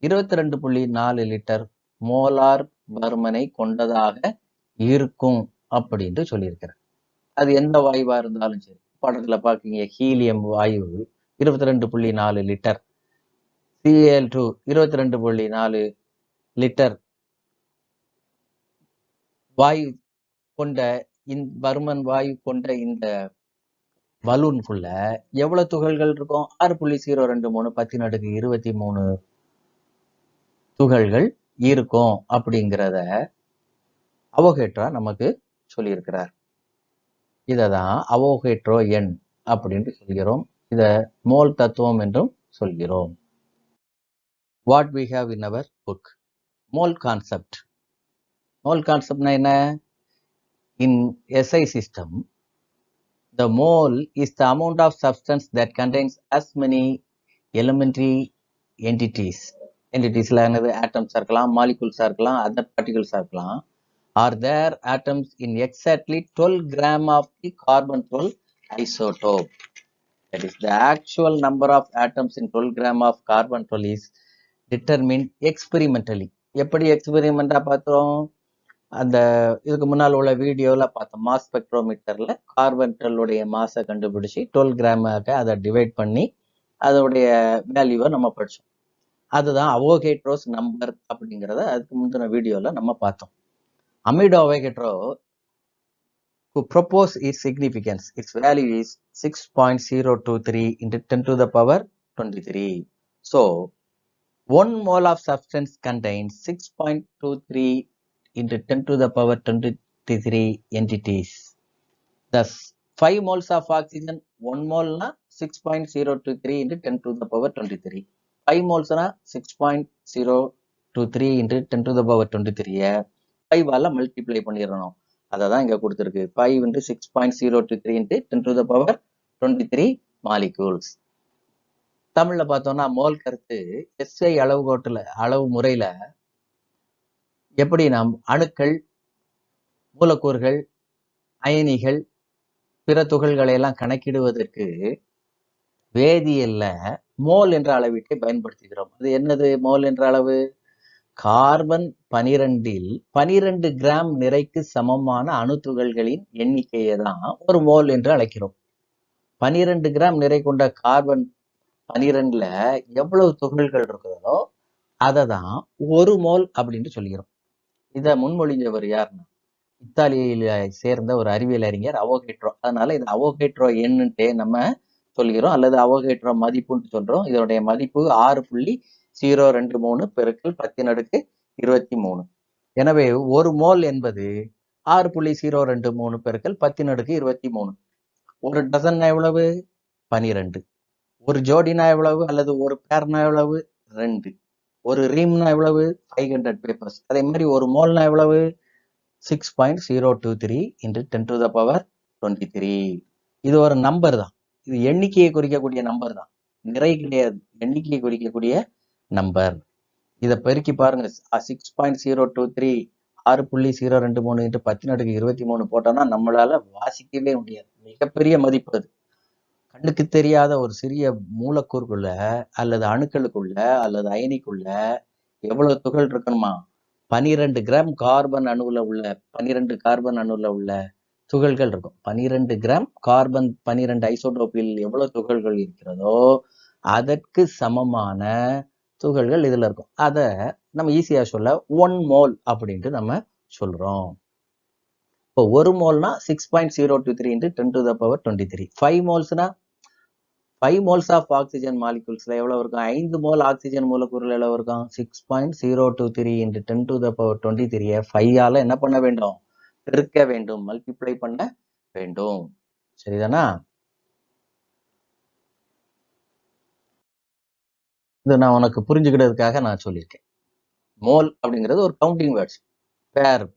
22.4 லிட்டர் மோலார் பருமனை கொண்டதாக இருக்கும் அப்படின்னு சொல்லியிருக்கிறார். அது எந்த வாயுவா இருந்தாலும் சரி. படத்துல பாக்கீங்க, ஹீலியம் வாயு 22.4 லிட்டர், Cl2 22.4 லிட்டர் வாயு கொண்ட பருமன் வாயு கொண்ட இந்த பலூனுக்குள்ள எவ்வளவு துகள்கள் இருக்கும்? 6.023 10^23 துகள்கள் இருக்கும் அப்படிங்கிறத அவோகேட்ரோ நமக்கு சொல்லியிருக்கிறார். இததான் அவோகேட்ரோ எண் அப்படின்னு சொல்கிறோம். இத மோல் தத்துவம் என்றும் சொல்கிறோம். What we have in our book, mole concept. mole concept என்ன? In SI system, the mole is the amount of substance that contains as many elementary entities. Entitiesல என்னது? atoms இருக்கலாம், molecules இருக்கலாம், other particles இருக்கலாம். Are there atoms in exactly 12 gram of the carbon-12 isotope? That is, the actual number of atoms in 12 gram of carbon-12 is determined experimentally. எப்படி எக்ஸ்பெரிமெண்டா பார்த்தோம்? அந்த இதுக்கு முன்னால் உள்ள வீடியோல பார்த்தோம். மாஸ் ஸ்பெக்ட்ரோமீட்டர்ல கார்பன்-12 மாஸை கண்டுபிடிச்சு 12 கிராமாக அதை டிவைட் பண்ணி அதோடைய வேல்யூவை நம்ம படிச்சோம். அதுதான் அவோகேட்ரோஸ் நம்பர் அப்படிங்கிறத அதுக்கு முந்தின வீடியோல நம்ம பார்த்தோம். Amido Avogadro, who proposed its significance, its value is 6.023 into 10 to the power 23. So, 1 mole of substance contains 6.23 into 10 to the power 23 entities. Thus, 5 moles of oxygen, 1 mole na 6.023 into 10 to the power 23. 5 moles na 6.023 into 10 to the power 23. 5ஆல multiply பண்ணிடணும். அதை தான் இங்க கொடுத்துருக்கு. 5 into 6.023 into 10 to the power 23 molecules. தமிழ்ல பார்த்தோம்னா mole கருத்து SI அளவு முறையில எப்படி நாம் அணுக்கள், மூலக்கூறுகள், அயனிகள், பிற துகள்களை எல்லாம் கணக்கிடுவதற்கு வேதியியல்ல மோல் என்ற அளவீட்டை பயன்படுத்துகிறோம். அது என்னது மோல் என்ற அளவு? கார்பன் 12இல் 12 கிராம் நிறைக்கு சமமான அணுத்துகள்களின் எண்ணிக்கையை தான் ஒரு மோல் என்று அழைக்கிறோம். 12 கிராம் நிறை கொண்ட கார்பன் 12ல எவ்வளவு துகள்கள் இருக்கிறதோ அதை தான் ஒரு மோல் அப்படின்னு சொல்கிறோம். இதை முன்மொழிஞ்சவர் யாருன்னா இத்தாலியில சேர்ந்த ஒரு அறிவியல் அறிஞர் அவோகேட்ரோ. அதனால இது அவோகேட்ரோ எண்ணுட்டே நம்ம சொல்கிறோம், அல்லது அவோகேட்ரோ மதிப்புன்னு சொல்றோம். இதனுடைய மதிப்பு 6.023 பெருக்கல் 10^23. எனவே ஒரு மோல் என்பது 6.023 பெருக்கல் 10^23. ஒரு டசன் எவ்வளவு? 12. ஒரு ஜோடினா எவ்வளவு? அல்லது ஒரு பேர்னா எவ்வளவு? 2. ஒரு ரீம்னா எவ்வளவு? 500 பேப்பர்ஸ். அதே மாதிரி ஒரு மோல்னா எவ்வளவு? 6.023 into 10 to the power 23. இது ஒரு நம்பர் தான். இது எண்ணிக்கையை குறிக்கக்கூடிய நம்பர் தான், நிறை கிடையாது. எண்ணிக்கையை குறிக்கக்கூடிய நம்பர். இதை பெருக்கி பாருங்க. 6.023 6.023 into 10^23 போட்டோம்னா நம்மளால வாசிக்கவே முடியாது. மிகப்பெரிய மதிப்பு அது. கண்ணுக்கு தெரியாத ஒரு சிறிய மூலக்கூறுக்குள்ள அல்லது அணுக்களுக்குள்ள அல்லது அயனிக்குள்ள எவ்வளவு துகள் இருக்கணுமா? 12 கிராம் கார்பன் அணுவுல உள்ள 12 கார்பன் அணுவுல உள்ள துகள்கள் இருக்கும். 12 கிராம் கார்பன் 12 ஐசோடோப்பில் எவ்வளவு துகள்கள் இருக்கிறதோ அதற்கு சமமான துகள்கள் இதுல இருக்கும். அதை நம்ம ஈஸியா சொல்ல 1 மோல் அப்படின்ட்டு நம்ம சொல்றோம். இப்போ ஒரு மோல்னா 6.023 into 10 to the power 23. 5 மோல்ஸ்னா 5 மோல்ஸ் ஆஃப் ஆக்சிஜன் மாலிகூல்ஸ்ல எவ்வளவு இருக்கும்? 5 மோல் ஆக்சிஜன் மூலக்கூறுல எவ்வளவு இருக்கும்? 6.023 into 10 to the power 23 5ஆல என்ன பண்ண வேண்டும்? பெருக்க வேண்டும், மல்டிப்ளை பண்ண வேண்டும். சரிதானா? இது நான் உனக்கு புரிஞ்சுக்கிறதுக்காக நான் சொல்லியிருக்கேன். மோல் அப்படிங்கிறது ஒரு கவுண்டிங் வேர்ட்ஸ்.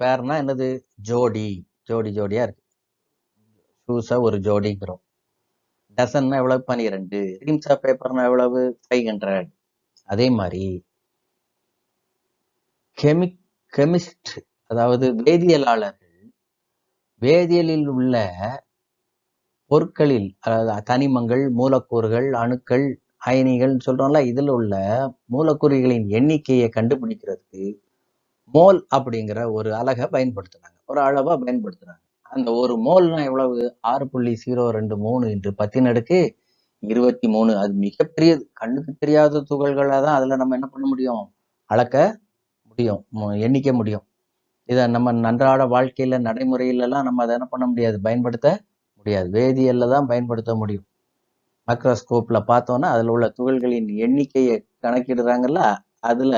பேர்னா என்னது? ஜோடி, ஜோடியா இருக்கு. ஷூஸ ஒரு ஜோடிங்கிறோம். டசன்னா எவ்வளவு? 12. ரீம்ஸ் ஆஃப் பேப்பர்னா எவ்வளவு? 500. அதே மாதிரி கெமிஸ்ட் அதாவது வேதியியலாளர்கள் வேதியியலில் உள்ள பொருட்களில், அதாவது தனிமங்கள், மூலக்கூறுகள், அணுக்கள், அயனிகள் சொல்றோம்ல, இதுல உள்ள மூலக்கூறுகளின் எண்ணிக்கையை கண்டுபிடிக்கிறதுக்கு மோல் அப்படிங்கிற ஒரு அலகை பயன்படுத்துறாங்க, ஒரு அளவா பயன்படுத்துறாங்க. அந்த ஒரு மோல்னா எவ்வளவு? 6.023 into 10⁻23. அது மிகப்பெரியது. கண்ணுக்கு தெரியாத துகள்களை தான் அதுல நம்ம என்ன பண்ண முடியும்? அளக்க முடியும், எண்ணிக்க முடியும். இதை நம்ம அன்றாட வாழ்க்கையில நடைமுறையில எல்லாம் நம்ம அதை என்ன பண்ண முடியாது, பயன்படுத்த முடியாது. வேதியியல்ல தான் பயன்படுத்த முடியும். மைக்ரோஸ்கோப்ல பார்த்தோம்னா அதுல உள்ள துகள்களின் எண்ணிக்கையை கணக்கிடுறாங்கல்ல, அதுல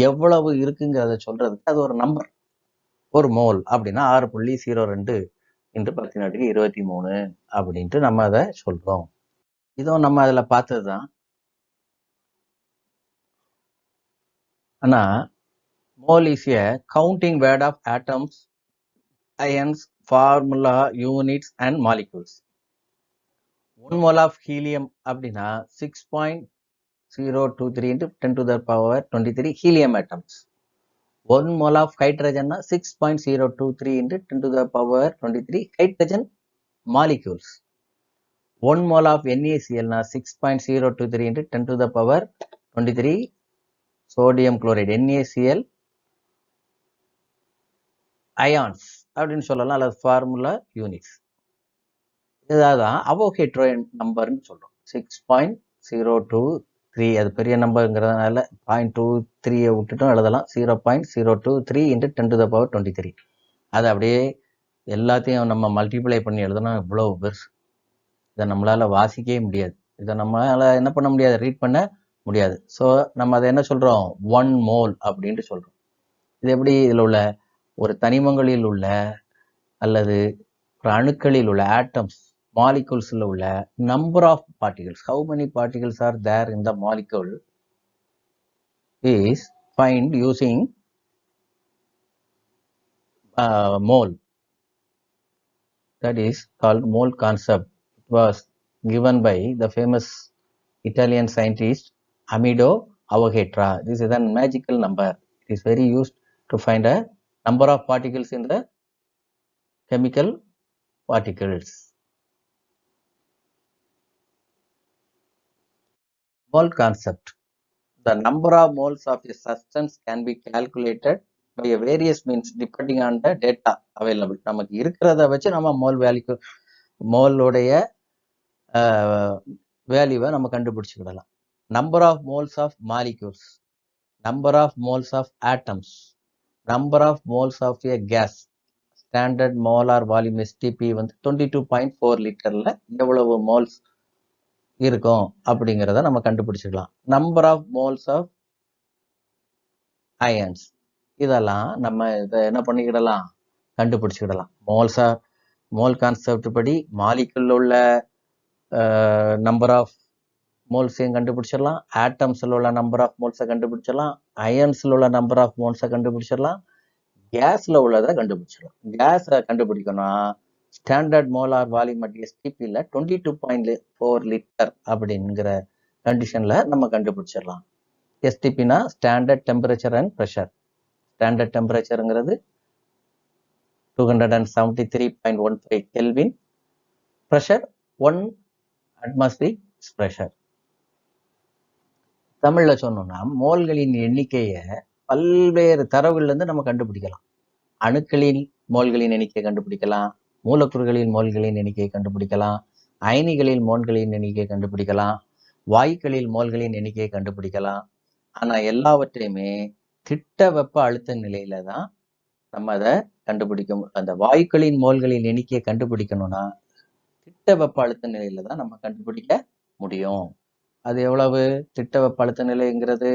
எவ்வளவு இருக்குங்கிறத சொல்றதுக்கு அது ஒரு நம்பர். ஒரு மோல் அப்படின்னா 6.02 into 10⁻23 அப்படின்ட்டு நம்ம அதை சொல்றோம். இதுவும் நம்ம அதுல பார்த்ததுதான். ஆனா mole is a counting word of atoms, ions, formula, units and molecules. 1 mole of helium அப்படின்னா 6.023 into 10 to the power 23 helium atoms. 1 mole of hydrogen 6.023 into 10 to the power 23 hydrogen molecules. 1 mole of NaCl 6.023 into 10 to the power 23 sodium chloride. NaCl ions அப்படின்னு சொல்லலாம், அல்லது formula units. இதான் Avogadro நம்பர்னு சொல்றோம். 6.023. அது பெரிய நம்பருங்கிறதுனால 0.23 விட்டுட்டும் எழுதலாம். 0.023 into 10 to the power 23. அது அப்படியே எல்லாத்தையும் நம்ம மல்டிப்ளை பண்ணி எழுதணும். இவ்வளவு பெருசு. இதை நம்மளால வாசிக்கவே முடியாது. இதை நம்மளால என்ன பண்ண முடியாது? ரீட் பண்ண முடியாது. ஸோ நம்ம அதை என்ன சொல்றோம்? 1 மோல் அப்படின்ட்டு சொல்றோம். இது எப்படி? இதில் உள்ள ஒரு தனிமங்களில் உள்ள அல்லது ஒரு அணுக்களில் உள்ள ஆட்டம்ஸ், மாலிகூல்ஸ்ல உள்ள number of particles, how many particles are there in the molecule is find using mole. That is called mole concept. It was given by the famous Italian scientist Amedeo Avogadro. This is a magical number. It is very used to find a number of particles in the chemical particles. Mole concept. The number of moles of a substance can be calculated by a various means depending on the data available. நமக்கு இருக்கிறத வச்சு நம்ம மோலுடைய வேல்யூவை நம்ம கண்டுபிடிச்சுக்கிடலாம். Number of moles of molecules, number of moles of atoms, number of moles of a gas, standard molar volume STP 22.4 லிட்டர்ல எவ்வளவு மோல்ஸ் இருக்கும் அப்படிங்கிறத நம்ம கண்டுபிடிச்சிக்கலாம். Number of moles of ions, இதெல்லாம் நம்ம இதை என்ன பண்ணிக்கிடலாம்? கண்டுபிடிச்சிக்கிடலாம். மோல் கான்செப்ட் படி மாலிகுல் உள்ள நம்பர் ஆஃப் மோல்ஸையும் கண்டுபிடிச்சிடலாம், ஆட்டம்ஸ்ல உள்ள நம்பர் ஆஃப் மோல்ஸை கண்டுபிடிச்சிடலாம், அயன்ஸ்ல உள்ள நம்பர் ஆஃப் மோல்ஸை கண்டுபிடிச்சிடலாம், கேஸ்ல உள்ளதை கண்டுபிடிச்சிடலாம். கேஸை கண்டுபிடிக்கணும் ஸ்டாண்டர்ட் மோலார் வால்யூம் அட் STPல 22.4 லிட்டர் அப்படிங்கிற கண்டிஷன்ல நம்ம கண்டுபிடிச்சிடலாம். STPனா standard temperature and pressure. Standard டெம்பரேச்சருங்கிறது 273.15 கெல்வின், ப்ரெஷர் 1 அட்மாஸ்பியரிக் ப்ரெஷர். தமிழ்ல சொன்னோம்னா மோல்களின் எண்ணிக்கையை பல்வேறு தரவுகள்ல இருந்து நம்ம கண்டுபிடிக்கலாம். அணுக்களின் மோல்களின் எண்ணிக்கையை கண்டுபிடிக்கலாம், மூலக்கூறுகளின் மோல்களின் எண்ணிக்கையை கண்டுபிடிக்கலாம், அயனிகளில் மோல்களின் எண்ணிக்கையை கண்டுபிடிக்கலாம், வாயுக்களில் மோல்களின் எண்ணிக்கையை கண்டுபிடிக்கலாம். ஆனா எல்லாவற்றையுமே திட்ட வெப்ப அழுத்த நிலையில தான் நம்ம அதை கண்டுபிடிக்க. அந்த வாயுக்களின் மோல்களின் எண்ணிக்கையை கண்டுபிடிக்கணும்னா திட்ட வெப்ப அழுத்த நிலையில தான் நம்ம கண்டுபிடிக்க முடியும். அது எவ்வளவு? திட்ட வெப்ப அழுத்த நிலைங்கிறது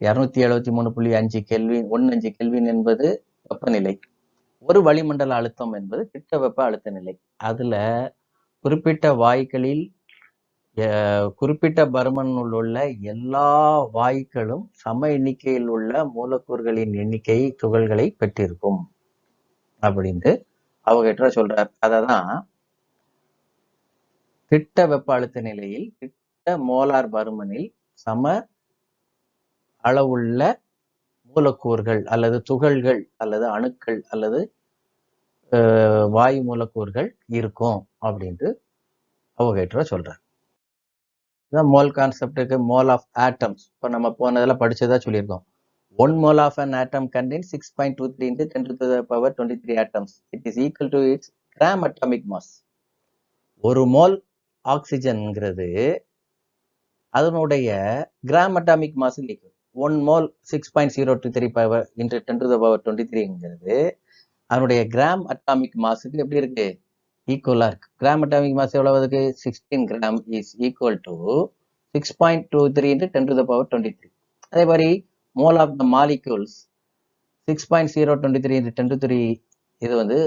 273.5 கெல்வின் 15 கெல்வின் என்பது வெப்பநிலை. ஒரு வளிமண்டல அழுத்தம் என்பது திட்ட வெப்ப அழுத்த நிலை. அதுல குறிப்பிட்ட வாயுக்களில் குறிப்பிட்ட பருமனுள் உள்ள எல்லா வாயுக்களும் சம எண்ணிக்கையில் உள்ள மூலக்கூறுகளின் எண்ணிக்கை துகள்களை பெற்றிருக்கும் அப்படின்ட்டு அவகேட்ரோ சொல்றார். அததான் திட்ட வெப்ப அழுத்த நிலையில் திட்ட மோலார் பருமனில் சம அளவுள்ள மூலக்கூறுகள் அல்லது துகள்கள் அல்லது அணுக்கள் அல்லது வாயு மூலக்கூறுகள் இருக்கும் அப்படின்ட்டு அவகேட்ரோ சொல்றார். மோல் கான்செப்டுக்கு மோல் ஆஃப் ஆட்டம்ஸ் இப்போ நம்ம போனதுல படிச்சதா சொல்லியிருக்கோம். 1 mole of an atom contains 6.23 into 10 to the power 23 atoms. It is equal to its gram atomic mass. ஒரு மோல் ஆக்சிஜன்ங்கிறது அதனுடைய gram atomic mass equal. 1 mole 6.023 power into 10 to the power 23ங்கிறது அதனுடைய gram atomic மாஸுக்கு எப்படி இருக்கு? ஈக்குவலா இருக்கு. Gram atomic mass எவ்வளவு இருக்கு? 16 gram is equal to 6.23 into 10 to the power 23. அதே மாதிரி mole of the molecules 6.023 into 10 to 3 இது வந்து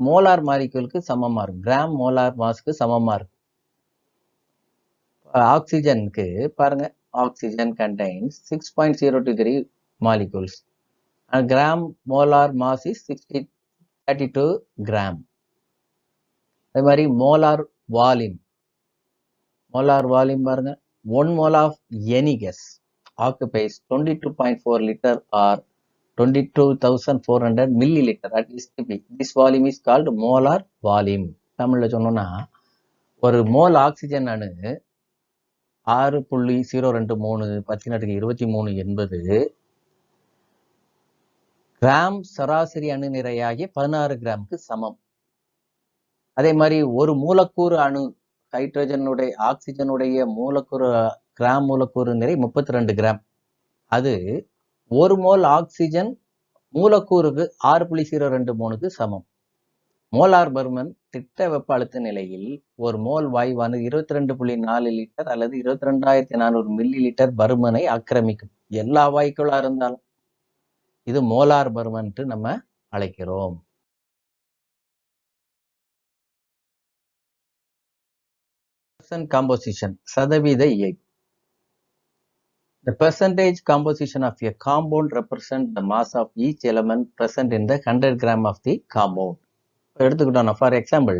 மோலார் மாலிக்யூலுக்கு சமமா இருக்கும். கிராம் மோலார் மாஸ்க்கு சமமா இருக்கும். ஆக்சிஜனுக்கு பாருங்க, oxygen contains 6.023 molecules. Gram molar mass is 32 gram. அதே மாதிரி மோலார் வால்யூம் பாருங்க, 1 mole of any gas occupies 22.4 liter or 22,400 milliliter at STP. This volume is called molar volume. தமிழ்ல சொன்னோம்னா ஒரு மோல் ஆக்சிஜன் அணு 6.023 10^23 என்பது கிராம் சராசரி அணு நிறையாகிய 16 கிராமுக்கு சமம். அதே மாதிரி ஒரு மூலக்கூறு அணு ஹைட்ரஜனுடைய ஆக்சிஜனுடைய மூலக்கூறு கிராம் மூலக்கூறு நிறை 32 கிராம். அது ஒரு மோல் ஆக்சிஜன் மூலக்கூறுக்கு 6.023க்கு சமம். மோலார் பருமன் திட்ட வெப்ப அழுத்த நிலையில் ஒரு மோல் வாயுவானது 22.4 லிட்டர் அல்லது 22,400 மில்லி லிட்டர் பருமனை ஆக்கிரமிக்கும். எல்லா வாயுக்களா இருந்தாலும் இது மோலார் பருமன் நம்ம அழைக்கிறோம். Composition சதவீத இயைபு. The percentage composition of a compound represents the mass of each element present in the 100 gram of the compound. எடுத்துக்கிட்டோம்னா ஃபார் எக்ஸாம்பிள்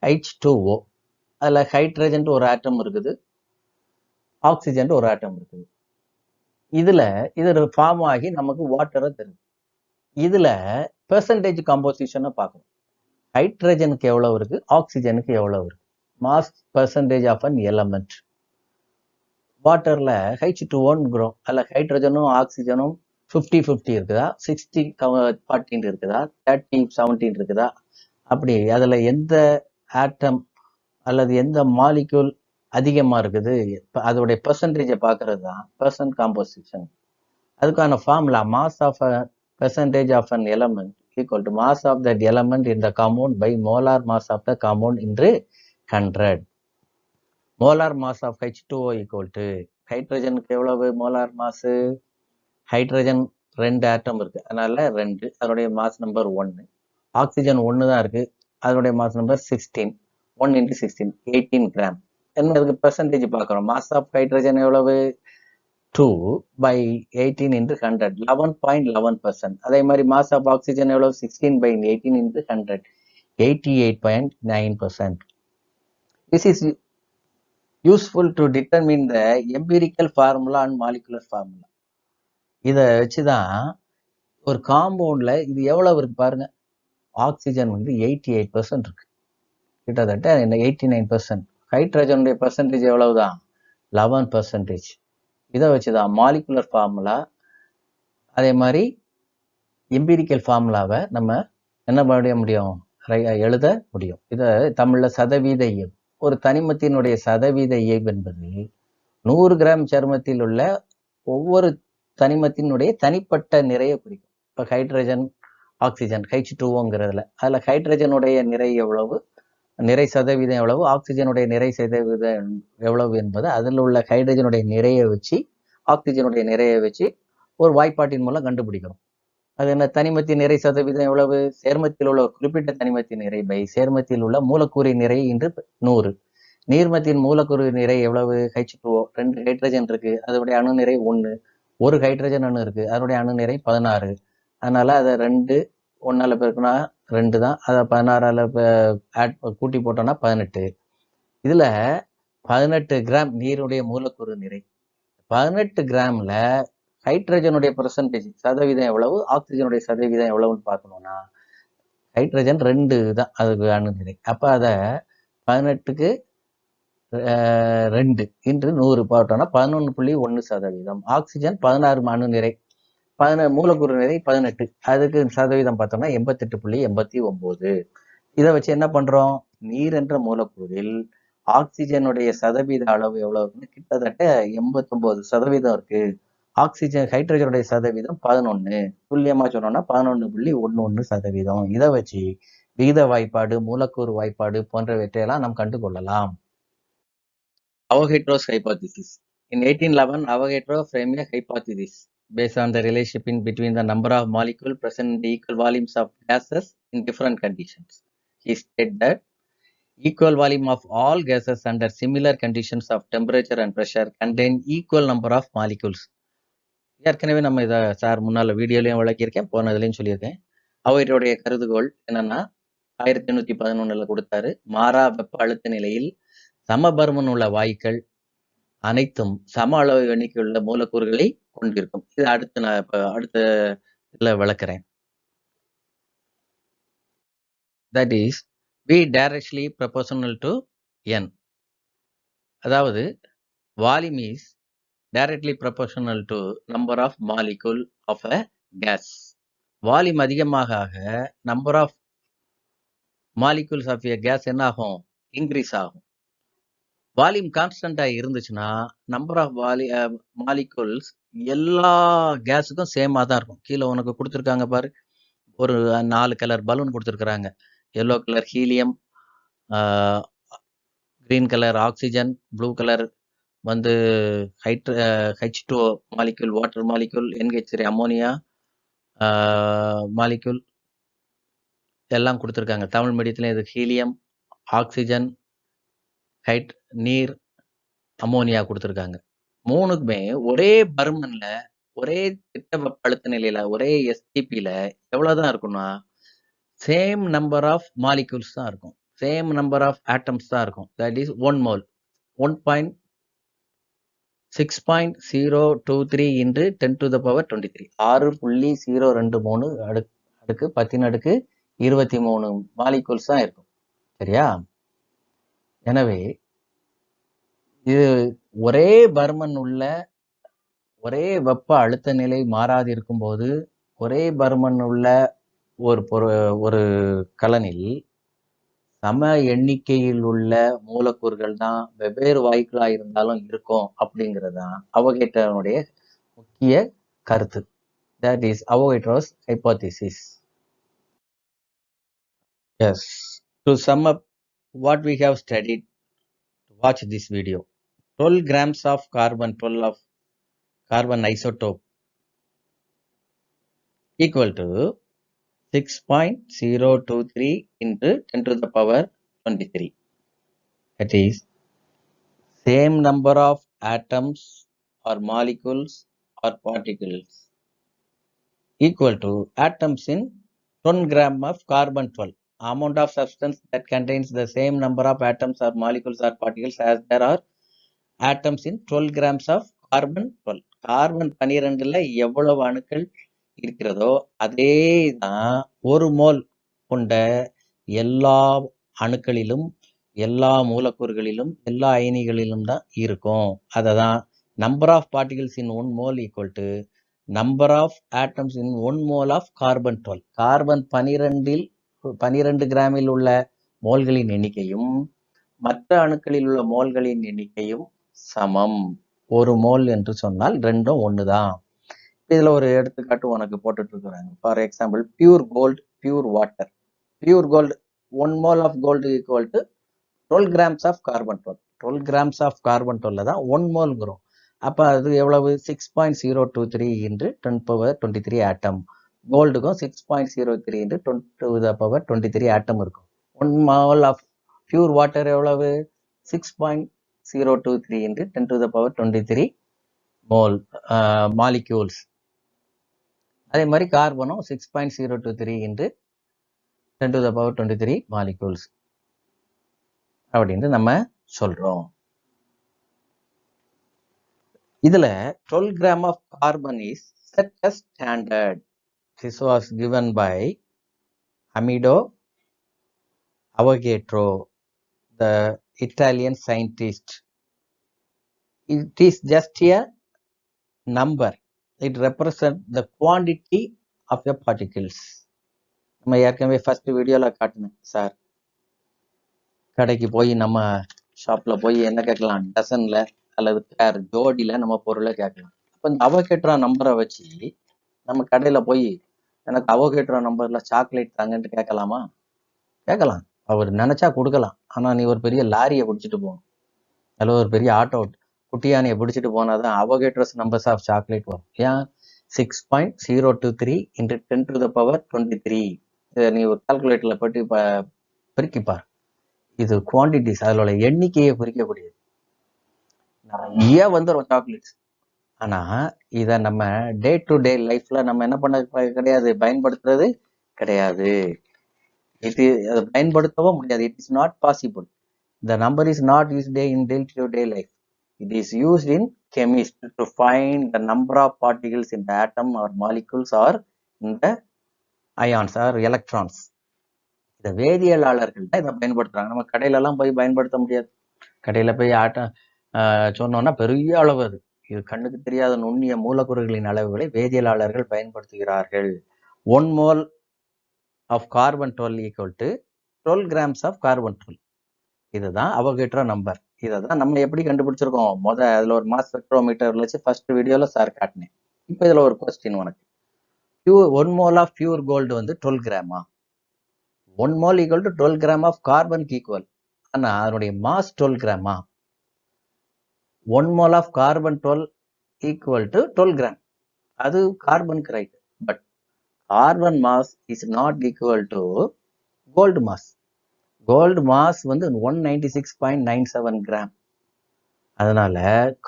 H2O, அதில் ஹைட்ரஜன் ஒரு ஆட்டம் இருக்குது, ஆக்சிஜன் ஒரு ஆட்டம் இருக்குது. இது ஃபார்ம் ஆகி நமக்கு வாட்டரை தருது. இதுல பெர்சன்டேஜ் காம்போசிஷனை பார்க்கணும். ஹைட்ரஜனுக்கு எவ்வளவு இருக்கு, ஆக்சிஜனுக்கு எவ்வளவு இருக்கு. Mass percentage of an element. வாட்டர்ல H2O அல்ல ஹைட்ரஜனும் ஆக்சிஜனும் 50-50 இருக்குதா, 60-40 இருக்குதா, 30-17 இருக்குதா, அப்படி அதுல எந்த ஆட்டம் அல்லது எந்த மாலிக்யூல் அதிகமா இருக்குது, அதோடைய பெர்சன்டேஜை பார்க்கறது தான் பெர்சன்ட் காம்போசிஷன். அதுக்கான formula mass of percentage of an element equal to mass of that element in the compound by molar mass of the compound into 100. Molar mass of H2O equal to ஹைட்ரஜனுக்கு எவ்வளவு molar மாசு? Hydrogen 2 ஆட்டம் இருக்கு, அதனால 2, அதனுடைய mass number 1. Oxygen 1 தான் இருக்கு, அதனுடைய mass number 16. 1 into 16 18 gram. என்னதுக்கு பெர்சன்டேஜ் பார்க்குறோம். மாஸ் ஆஃப் ஹைட்ரஜன் எவ்வளவு? 2 by 18 into 100 11.11%. அதே மாதிரி மாஸ் ஆஃப் ஆக்சிஜன் எவ்வளவு? 16 by 18 into 100 88.9%. This is useful to determine the empirical formula and molecular formula. இதை வச்சுதான் ஒரு காம்பவுண்ட்ல இது எவ்வளவு இருக்கு பாருங்க. ஆக்சிஜன் 88% இருக்கு, கிட்டத்தட்ட 89%. ஹைட்ரஜனுடைய பெர்சன்டேஜ் எவ்வளவுதான்? 11%. இதை வச்சுதான் மாலிகுலர் ஃபார்முலா அதே மாதிரி எம்பிரிக்கல் ஃபார்முலாவை நம்ம என்ன பண்ண முடியும், எழுத முடியும். இதை தமிழ்ல சதவீத இயல்பு. ஒரு தனிமத்தினுடைய சதவீத இயல்பு என்பது 100 கிராம் சருமத்தில் உள்ள ஒவ்வொரு தனிமத்தினுடைய தனிப்பட்ட நிறைய குறிக்கும். இப்ப ஹைட்ரஜன் ஆக்சிஜன் H2Oங்கிறதுல அதுல ஹைட்ரஜனுடைய நிறை எவ்வளவு, நிறை சதவீதம் எவ்வளவு, ஆக்சிஜனுடைய நிறை சதவீதம் எவ்வளவு என்பது அதில் உள்ள ஹைட்ரஜனுடைய நிறையை வச்சு ஆக்சிஜனுடைய நிறையை வச்சு ஒரு வாய்ப்பாட்டின் மூலம் கண்டுபிடிக்கிறோம். அது என்ன, தனிமத்தின் நிறை சதவீதம் எவ்வளவு, சேர்மத்தில் உள்ள குறிப்பிட்ட தனிமத்தின் நிறை பை சேர்மத்தில் உள்ள மூலக்கூறின் நிறை இன்று 100. நீர்மத்தின் மூலக்கூறு நிறை எவ்வளவு, H2O, 2 ஹைட்ரஜன் இருக்கு, அதனுடைய அணு நிறை 1, ஒரு ஹைட்ரஜன் அணு இருக்கு, அதனுடைய அணு நிறை 16. அதனால அதை 2 1ஆல பெருக்கினா 2 தான், அதை 16ஆல கூட்டி போட்டோம்னா 18. இதுல 18 கிராம் நீருடைய மூலக்கூறு நிறை. 18 கிராம்ல ஹைட்ரஜனுடைய பெர்சன்டேஜ் சதவீதம் எவ்வளவு, ஆக்சிஜனுடைய சதவீதம் எவ்வளவுன்னு பார்க்கணும்னா ஹைட்ரஜன் 2 தான் அதுக்கு அணு நிறை. அப்ப அதை 18க்கு 2 இன்று 100 போட்டோம்னா 11.1%. ஆக்சிஜன் 16 அணு நிறை, மூலக்கூறு நிறை 18, அதுக்கு சதவீதம் பார்த்தோம்னா 88.89. இதை வச்சு என்ன பண்றோம், நீர் என்ற மூலக்கூறில் ஆக்சிஜனுடைய சதவீத அளவு எவ்வளவுன்னு கிட்டத்தட்ட 89% இருக்கு. ஆக்சிஜன் ஹைட்ரஜனுடைய சதவீதம் 11, துல்லியமா சொன்னோம்னா 11.11%. இதை வச்சு விகித வாய்ப்பாடு, மூலக்கூறு வாய்ப்பாடு போன்றவற்றையெல்லாம் நாம் கண்டு கொள்ளலாம். Avogadro's hypothesis. In 1811, Avogadro framed a hypothesis based on the relationship between the number of molecules present in the equal volumes of gases in different conditions. He stated that equal volume of all gases under similar conditions of temperature and pressure contain equal number of molecules. ஏற்கனவே நம்ம இதை sir முன்னால வீடியோலையும் விளக்கியிருக்கேன், போனதுலையும் சொல்லியிருக்கேன். அவையோடைய கருதுகோள் என்னன்னா 1811 கொடுத்தாரு. மாறா வெப்ப அழுத்த நிலையில் சமபருமன் உள்ள வாயுக்கள் அனைத்தும் சம அளவு எண்ணிக்கையுள்ள மூலக்கூறுகளை கொண்டிருக்கும். இது அடுத்த இதுல விளக்குறேன். That is V directly proportional to N. அதாவது volume is directly proportional to number of molecule of a gas. Volume அதிகமாக number of molecules of a gas என்ன ஆகும், இன்க்ரீஸ் ஆகும். வால்யூம் கான்ஸ்டன்டா இருந்துச்சுன்னா நம்பர் ஆஃப் மாலிகூல்ஸ் எல்லா கேஸுக்கும் சேமா தான் இருக்கும். கீழே உனக்கு கொடுத்துருக்காங்க பாரு, ஒரு 4 கலர் பலூன் கொடுத்துருக்குறாங்க. Yellow colour helium, green colour oxygen, blue colour வந்து H2O molecule, water molecule, NH3 ammonia molecule எல்லாம் கொடுத்துருக்காங்க. தமிழ் மீடியத்துல இது ஹீலியம், ஆக்சிஜன், நீர், அமோனியா கொடுத்துருக்காங்க. மூணுக்குமே ஒரே பருமன்ல, ஒரே திட்ட வெப்ப அழுத்த நிலையில, ஒரே STPல எவ்வளவுதான் இருக்கும்னா சேம் நம்பர் ஆஃப் மாலிகூல்ஸ் தான் இருக்கும், சேம் நம்பர் ஆஃப் ஆட்டம்ஸ் தான் இருக்கும். தட் இஸ் 1 மோல் 6.023 into 10⁻23, 6.023 அடுக்கு 10⁻23 மாலிகூல்ஸ் தான் இருக்கும். சரியா? எனவே இது ஒரே பருமன் உள்ள, ஒரே வெப்ப அழுத்த நிலை மாறாது இருக்கும் போது, ஒரே பருமன் உள்ள ஒரு கலனில் சம எண்ணிக்கையில் உள்ள மூலக்கூறுகள் தான் வெவ்வேறு வாயுக்களா இருந்தாலும் இருக்கும் அப்படிங்கிறது தான் அவகேட்ரோனுடைய முக்கிய கருத்து. That is Avogadro's hypothesis. Yes. To sum up what we have studied, watch this video. 12 grams of carbon isotope equal to 6.023 into 10⁻23. That is same number of atoms or molecules or particles equal to atoms in 1 gram of carbon 12. Amount of substance that contains the same number of atoms or molecules or particles as there are atoms in 12 grams of carbon 12. Carbon 12ல எவ்வளவு அணுக்கள் இருக்கிறதோ அதே தான் ஒரு mole கொண்ட எல்லா அணுக்களிலும், எல்லா மூலக்கூறுகளிலும், எல்லா அயனிகளிலும் தான் இருக்கும். அததான் number of particles in 1 mole equal to number of atoms in 1 mole of carbon 12. Carbon 12 கிராமில் உள்ள மோல்களின் எண்ணிக்கையும் மற்ற அணுக்களில் உள்ள மோல்களின் எண்ணிக்கையும் சமம். ஒரு மோல் என்று சொன்னால் ரெண்டும் ஒண்ணுதான். இதுல ஒரு எடுத்துக்காட்டு உனக்கு போட்டுட்டு இருக்கிறாங்க. For example pure gold, pure water. Pure gold 1 mole of gold equal to 12 grams of carbon 12. 12 grams of carbon 12 தான் 1 mole வரும். அப்ப அது எவ்வளவு 6.023 into 10 power 23 atom. கோல்டுக்கும் 6.03 into 10 to the power 23 atom இருக்கும். 1 mole of pure water எவ்வளவு 6.023 into 10 to the power 23 mole molecules. அதே மாதிரி கார்பனும் 6.023 into 10 to the power 23 molecules அப்படின்னு நம்ம சொல்றோம். இதுல 12 gram of carbon is set as standard. This was given by Amedeo Avogadro, the Italian scientist. It is just a number. It represents the quantity of the particles. நம்ம ஏற்கனவே first வீடியோல காட்டினேன் sir. கடைக்கு போய் நம்ம ஷாப்ல போய் என்ன கேட்கலாம், டசன்ல அல்லது பேர் ஜோடியில நம்ம பொருளை கேட்கலாம். அப்ப இந்த அவகேட்ரா நம்பரை வச்சு நம்ம கடையில போய் எனக்கு அவகேட்ரா நம்பர்ல சாக்லேட் தாங்கன்னு கேட்கலாமா? கேட்கலாம். அவர் நினைச்சா கொடுக்கலாம். ஆனா நீ ஒரு பெரிய லாரியை பிடிச்சிட்டு போகணும், அல்லது ஒரு பெரிய ஆட்டோ குட்டியானையை பிடிச்சிட்டு போனாதான் அவகேட்ரஸ் நம்பர்ஸ் ஆஃப் சாக்லேட் வரும். ஏன் 6.023 into 10 to the power 23. இதை நீ ஒரு கால்குலேட்டர்ல போட்டு பெருக்கிப்பார். இது குவான்டிட்டிஸ், அதோட எண்ணிக்கையை குறிக்கக்கூடியது. நிறைய வந்துடும் சாக்லேட்ஸ். ஆனா இதை நம்ம டே டு டே லைஃப்ல நம்ம என்ன பண்ண கிடையாது, பயன்படுத்துறது கிடையாது. இது அதை பயன்படுத்தவும் முடியாது. It is not possible. The number is not used in day to day life. It is used in chemistry to find the number of particles in the atom or molecules or in the ions or electrons. இந்த வேதியியலாளர்கள் தான் இதை பயன்படுத்துறாங்க. நம்ம கடையில எல்லாம் போய் பயன்படுத்த முடியாது. கடையில போய் சொன்னோம்னா பெரிய அளவு அது. இது கண்ணுக்கு தெரியாத நுண்ணிய மூலக்கூறுகளின் அளவுகளை வேதியியலாளர்கள் பயன்படுத்துகிறார்கள். 1 mole of carbon 12 equal to 12 grams of carbon 12. இதுதான் அவகேட்ரா நம்பர். இதை தான் நம்ம எப்படி கண்டுபிடிச்சிருக்கோம்? அதுல ஒரு மாஸ் ஸ்பெக்ட்ரோமீட்டர் வச்சு ஃபர்ஸ்ட் வீடியோல சார் காட்டினேன். இப்போ இதுல ஒரு கொஸ்டின் உனக்கு. 1 mole of pure gold வந்து 12 கிராமா? 1 mole equal to 12 gram of carbon equal. ஆனா அதனுடைய mass 12 கிராமா? 1 mole of carbon 12 equal to 12 gram. அது கார்பனுக்கு right. But carbon mass is not equal to gold mass. Gold mass வந்து 196.97 gram. அதனால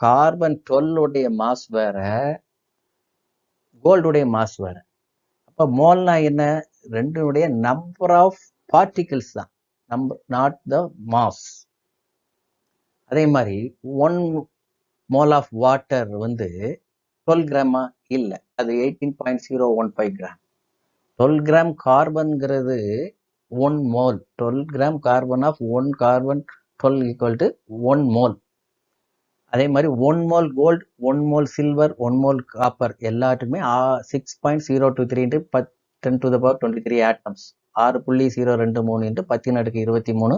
carbon 12 உடைய mass வேற, கோல்டுடைய mass வேற. அப்ப மோல்னா என்ன? ரெண்டுடைய நம்பர் ஆஃப் பார்ட்டிகிள்ஸ் தான், நம்பர் நாட் த மாஸ். அதே மாதிரி 1 mole ஆஃப் வாட்டர் வந்து 12 கிராமா? இல்லை, அது 18.015 கிராம். 12 கிராம் கார்பன்கிறது 1 mole. 12 gram carbon of 1 carbon 12 equal to 1 mole. அதே மாதிரி 1 mole gold, 1 mole silver, 1 mole copper எல்லாத்துக்குமே 6.023 into 10 to the power 23 atoms. 6.023 into 10⁻23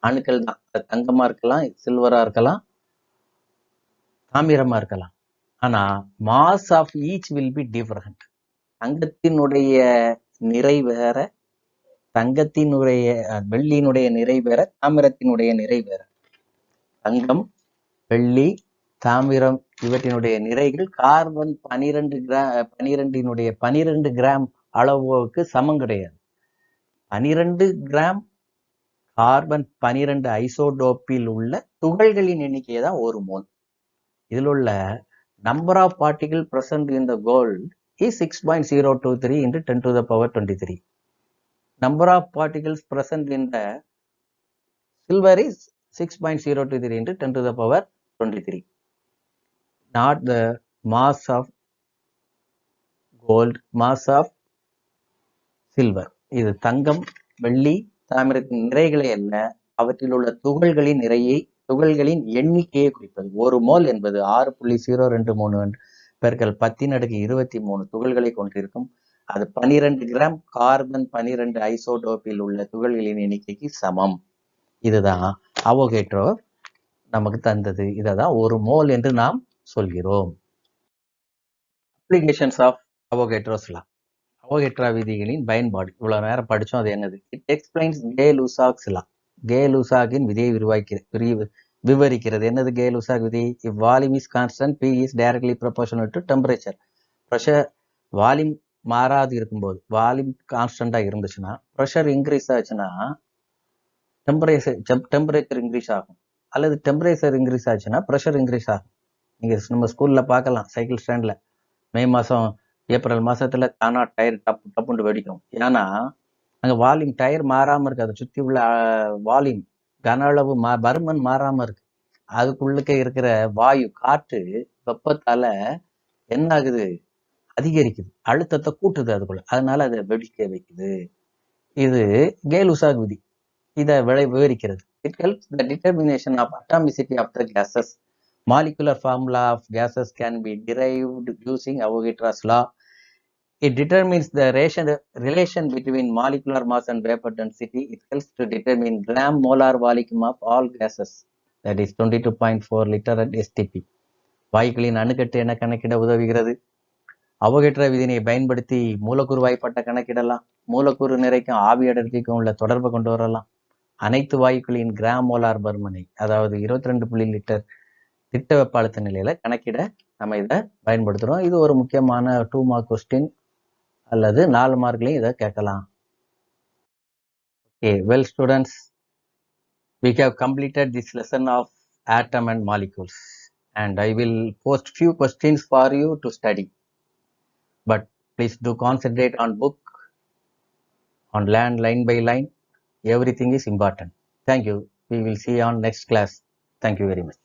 அணுக்கள் தான். தங்கமா இருக்கலாம், சில்வரா இருக்கலாம், தாமிரமா இருக்கலாம். ஆனா mass of each will be different. தங்கத்தினுடைய நிறை வேற, தங்கத்தினுடைய வெள்ளியினுடைய நிறை வேற, தாமிரத்தினுடைய நிறை வேற. தங்கம், வெள்ளி, தாமிரம் இவற்றினுடைய நிறைகள் கார்பன் 12 கிராம் அளவுக்கு சமம் கிடையாது. 12 கிராம் கார்பன் 12 ஐசோடோப்பில் உள்ள துகள்களின் எண்ணிக்கை தான் 1 மோல். இதில் உள்ள number of particle present in the gold is 6.023 into 10 to the power 23. Number of particles present in the silver is 6.023 into 10 to the power 23. Not the mass of gold, mass of silver. இது தங்கம், வெள்ளி, தாமிரத்தின் நிறைகளை அல்ல, அவற்றில் உள்ள துகள்களின் நிறையை, துகள்களின் எண்ணிக்கையை குறிப்பது. 1 மோல் என்பது 6.023 பெருக்கல் 10⁻23 துகள்களை கொண்டிருக்கும். அது 12 கிராம் கார்பன் 12 ஐசோடோப்பில் உள்ள துகள்களின் எண்ணிக்கைக்கு சமம். இதுதான் அவகேட்ரோ நமக்கு தந்தது. இததான் 1 மோல் என்று நாம் சொல்கிறோம். அப்ளிகேஷன்ஸ் ஆஃப் அவகேட்ரோஸ் லா. அவோகேட்ரா விதிகளின் பயன்பாடு. இவ்வளவு நேரம் படிச்சோம். அது என்னது? இட் எக்ஸ்பிளைன்ஸ் கே-லூசாக்ஸ் லா. கே-லூசாக்கின் விதியை விவரிக்கிறது. என்னது கே-லூசாக் விதி? If volume is constant, P is directly proportional to temperature. Pressure volume மாறாது இருக்கும்போது, வால்யூம் கான்ஸ்டண்டா இருந்துச்சுன்னா, ப்ரெஷர் இன்க்ரீஸ் ஆச்சுன்னா டெம்பரேச்சர் இன்க்ரீஸ் ஆகும். அல்லது டெம்பரேச்சர் இன்க்ரீஸ் ஆச்சுன்னா ப்ரெஷர் இன்க்ரீஸ் ஆகும். நீங்க நம்ம ஸ்கூல்ல பார்க்கலாம், சைக்கிள் ஸ்டாண்ட்ல மே மாசம் ஏப்ரல் மாசத்துல தானா டயர் டப்புன்னு வெடிக்கும். ஏன்னா அங்க வால்யூம் டயர் மாறாம இருக்கு. அதை சுத்தி உள்ள வால்யூம் கன அளவு பருமன் மாறாம இருக்கு. அதுக்குள்ளுக்க இருக்கிற வாயு காற்று வெப்பத்தால என்ன ஆகுது? அதிகரிக்குது, அழுத்தத்தை கூட்டுது அதுக்குள்ள. அதனால அதை வெடிக்க வைக்குது. இது கே-லூசாக் விதி. இதை விவரிக்கிறது. It helps the determination of atomicity of the gases. Molecular formula of gases can be derived using Avogadro's law. It determines the relation between molecular mass and vapor density. It helps to determine gram molar volume of all gases. That is 22.4 liter at STP. வாயுக்களின் அணுக்கட்டு என கணக்கிட உதவுகிறது. அவோகேட்ரா விதியை பயன்படுத்தி மூலக்கூறு வாய்ப்பாட்டை கணக்கிடலாம். மூலக்கூறு நிறைக்கும் ஆவி அடர்த்திக்கும் உள்ள தொடர்பை கொண்டு வரலாம். அனைத்து வாயுக்களின் கிராம் மோலார் பருமனை, அதாவது 22 லிட்டர் திட்ட வெப்ப அழுத்த நிலையில கணக்கிட நம்ம இதை பயன்படுத்துறோம். இது ஒரு முக்கியமான 2 மார்க் கொஸ்டின் அல்லது 4 மார்க்லையும் இதை கேட்கலாம். Okay, well students, we have completed this lesson of atom and molecules, and I will post few questions for you to study. But please do concentrate on book, on learn line by line. Everything is important. Thank you. We will see you on next class. Thank you very much.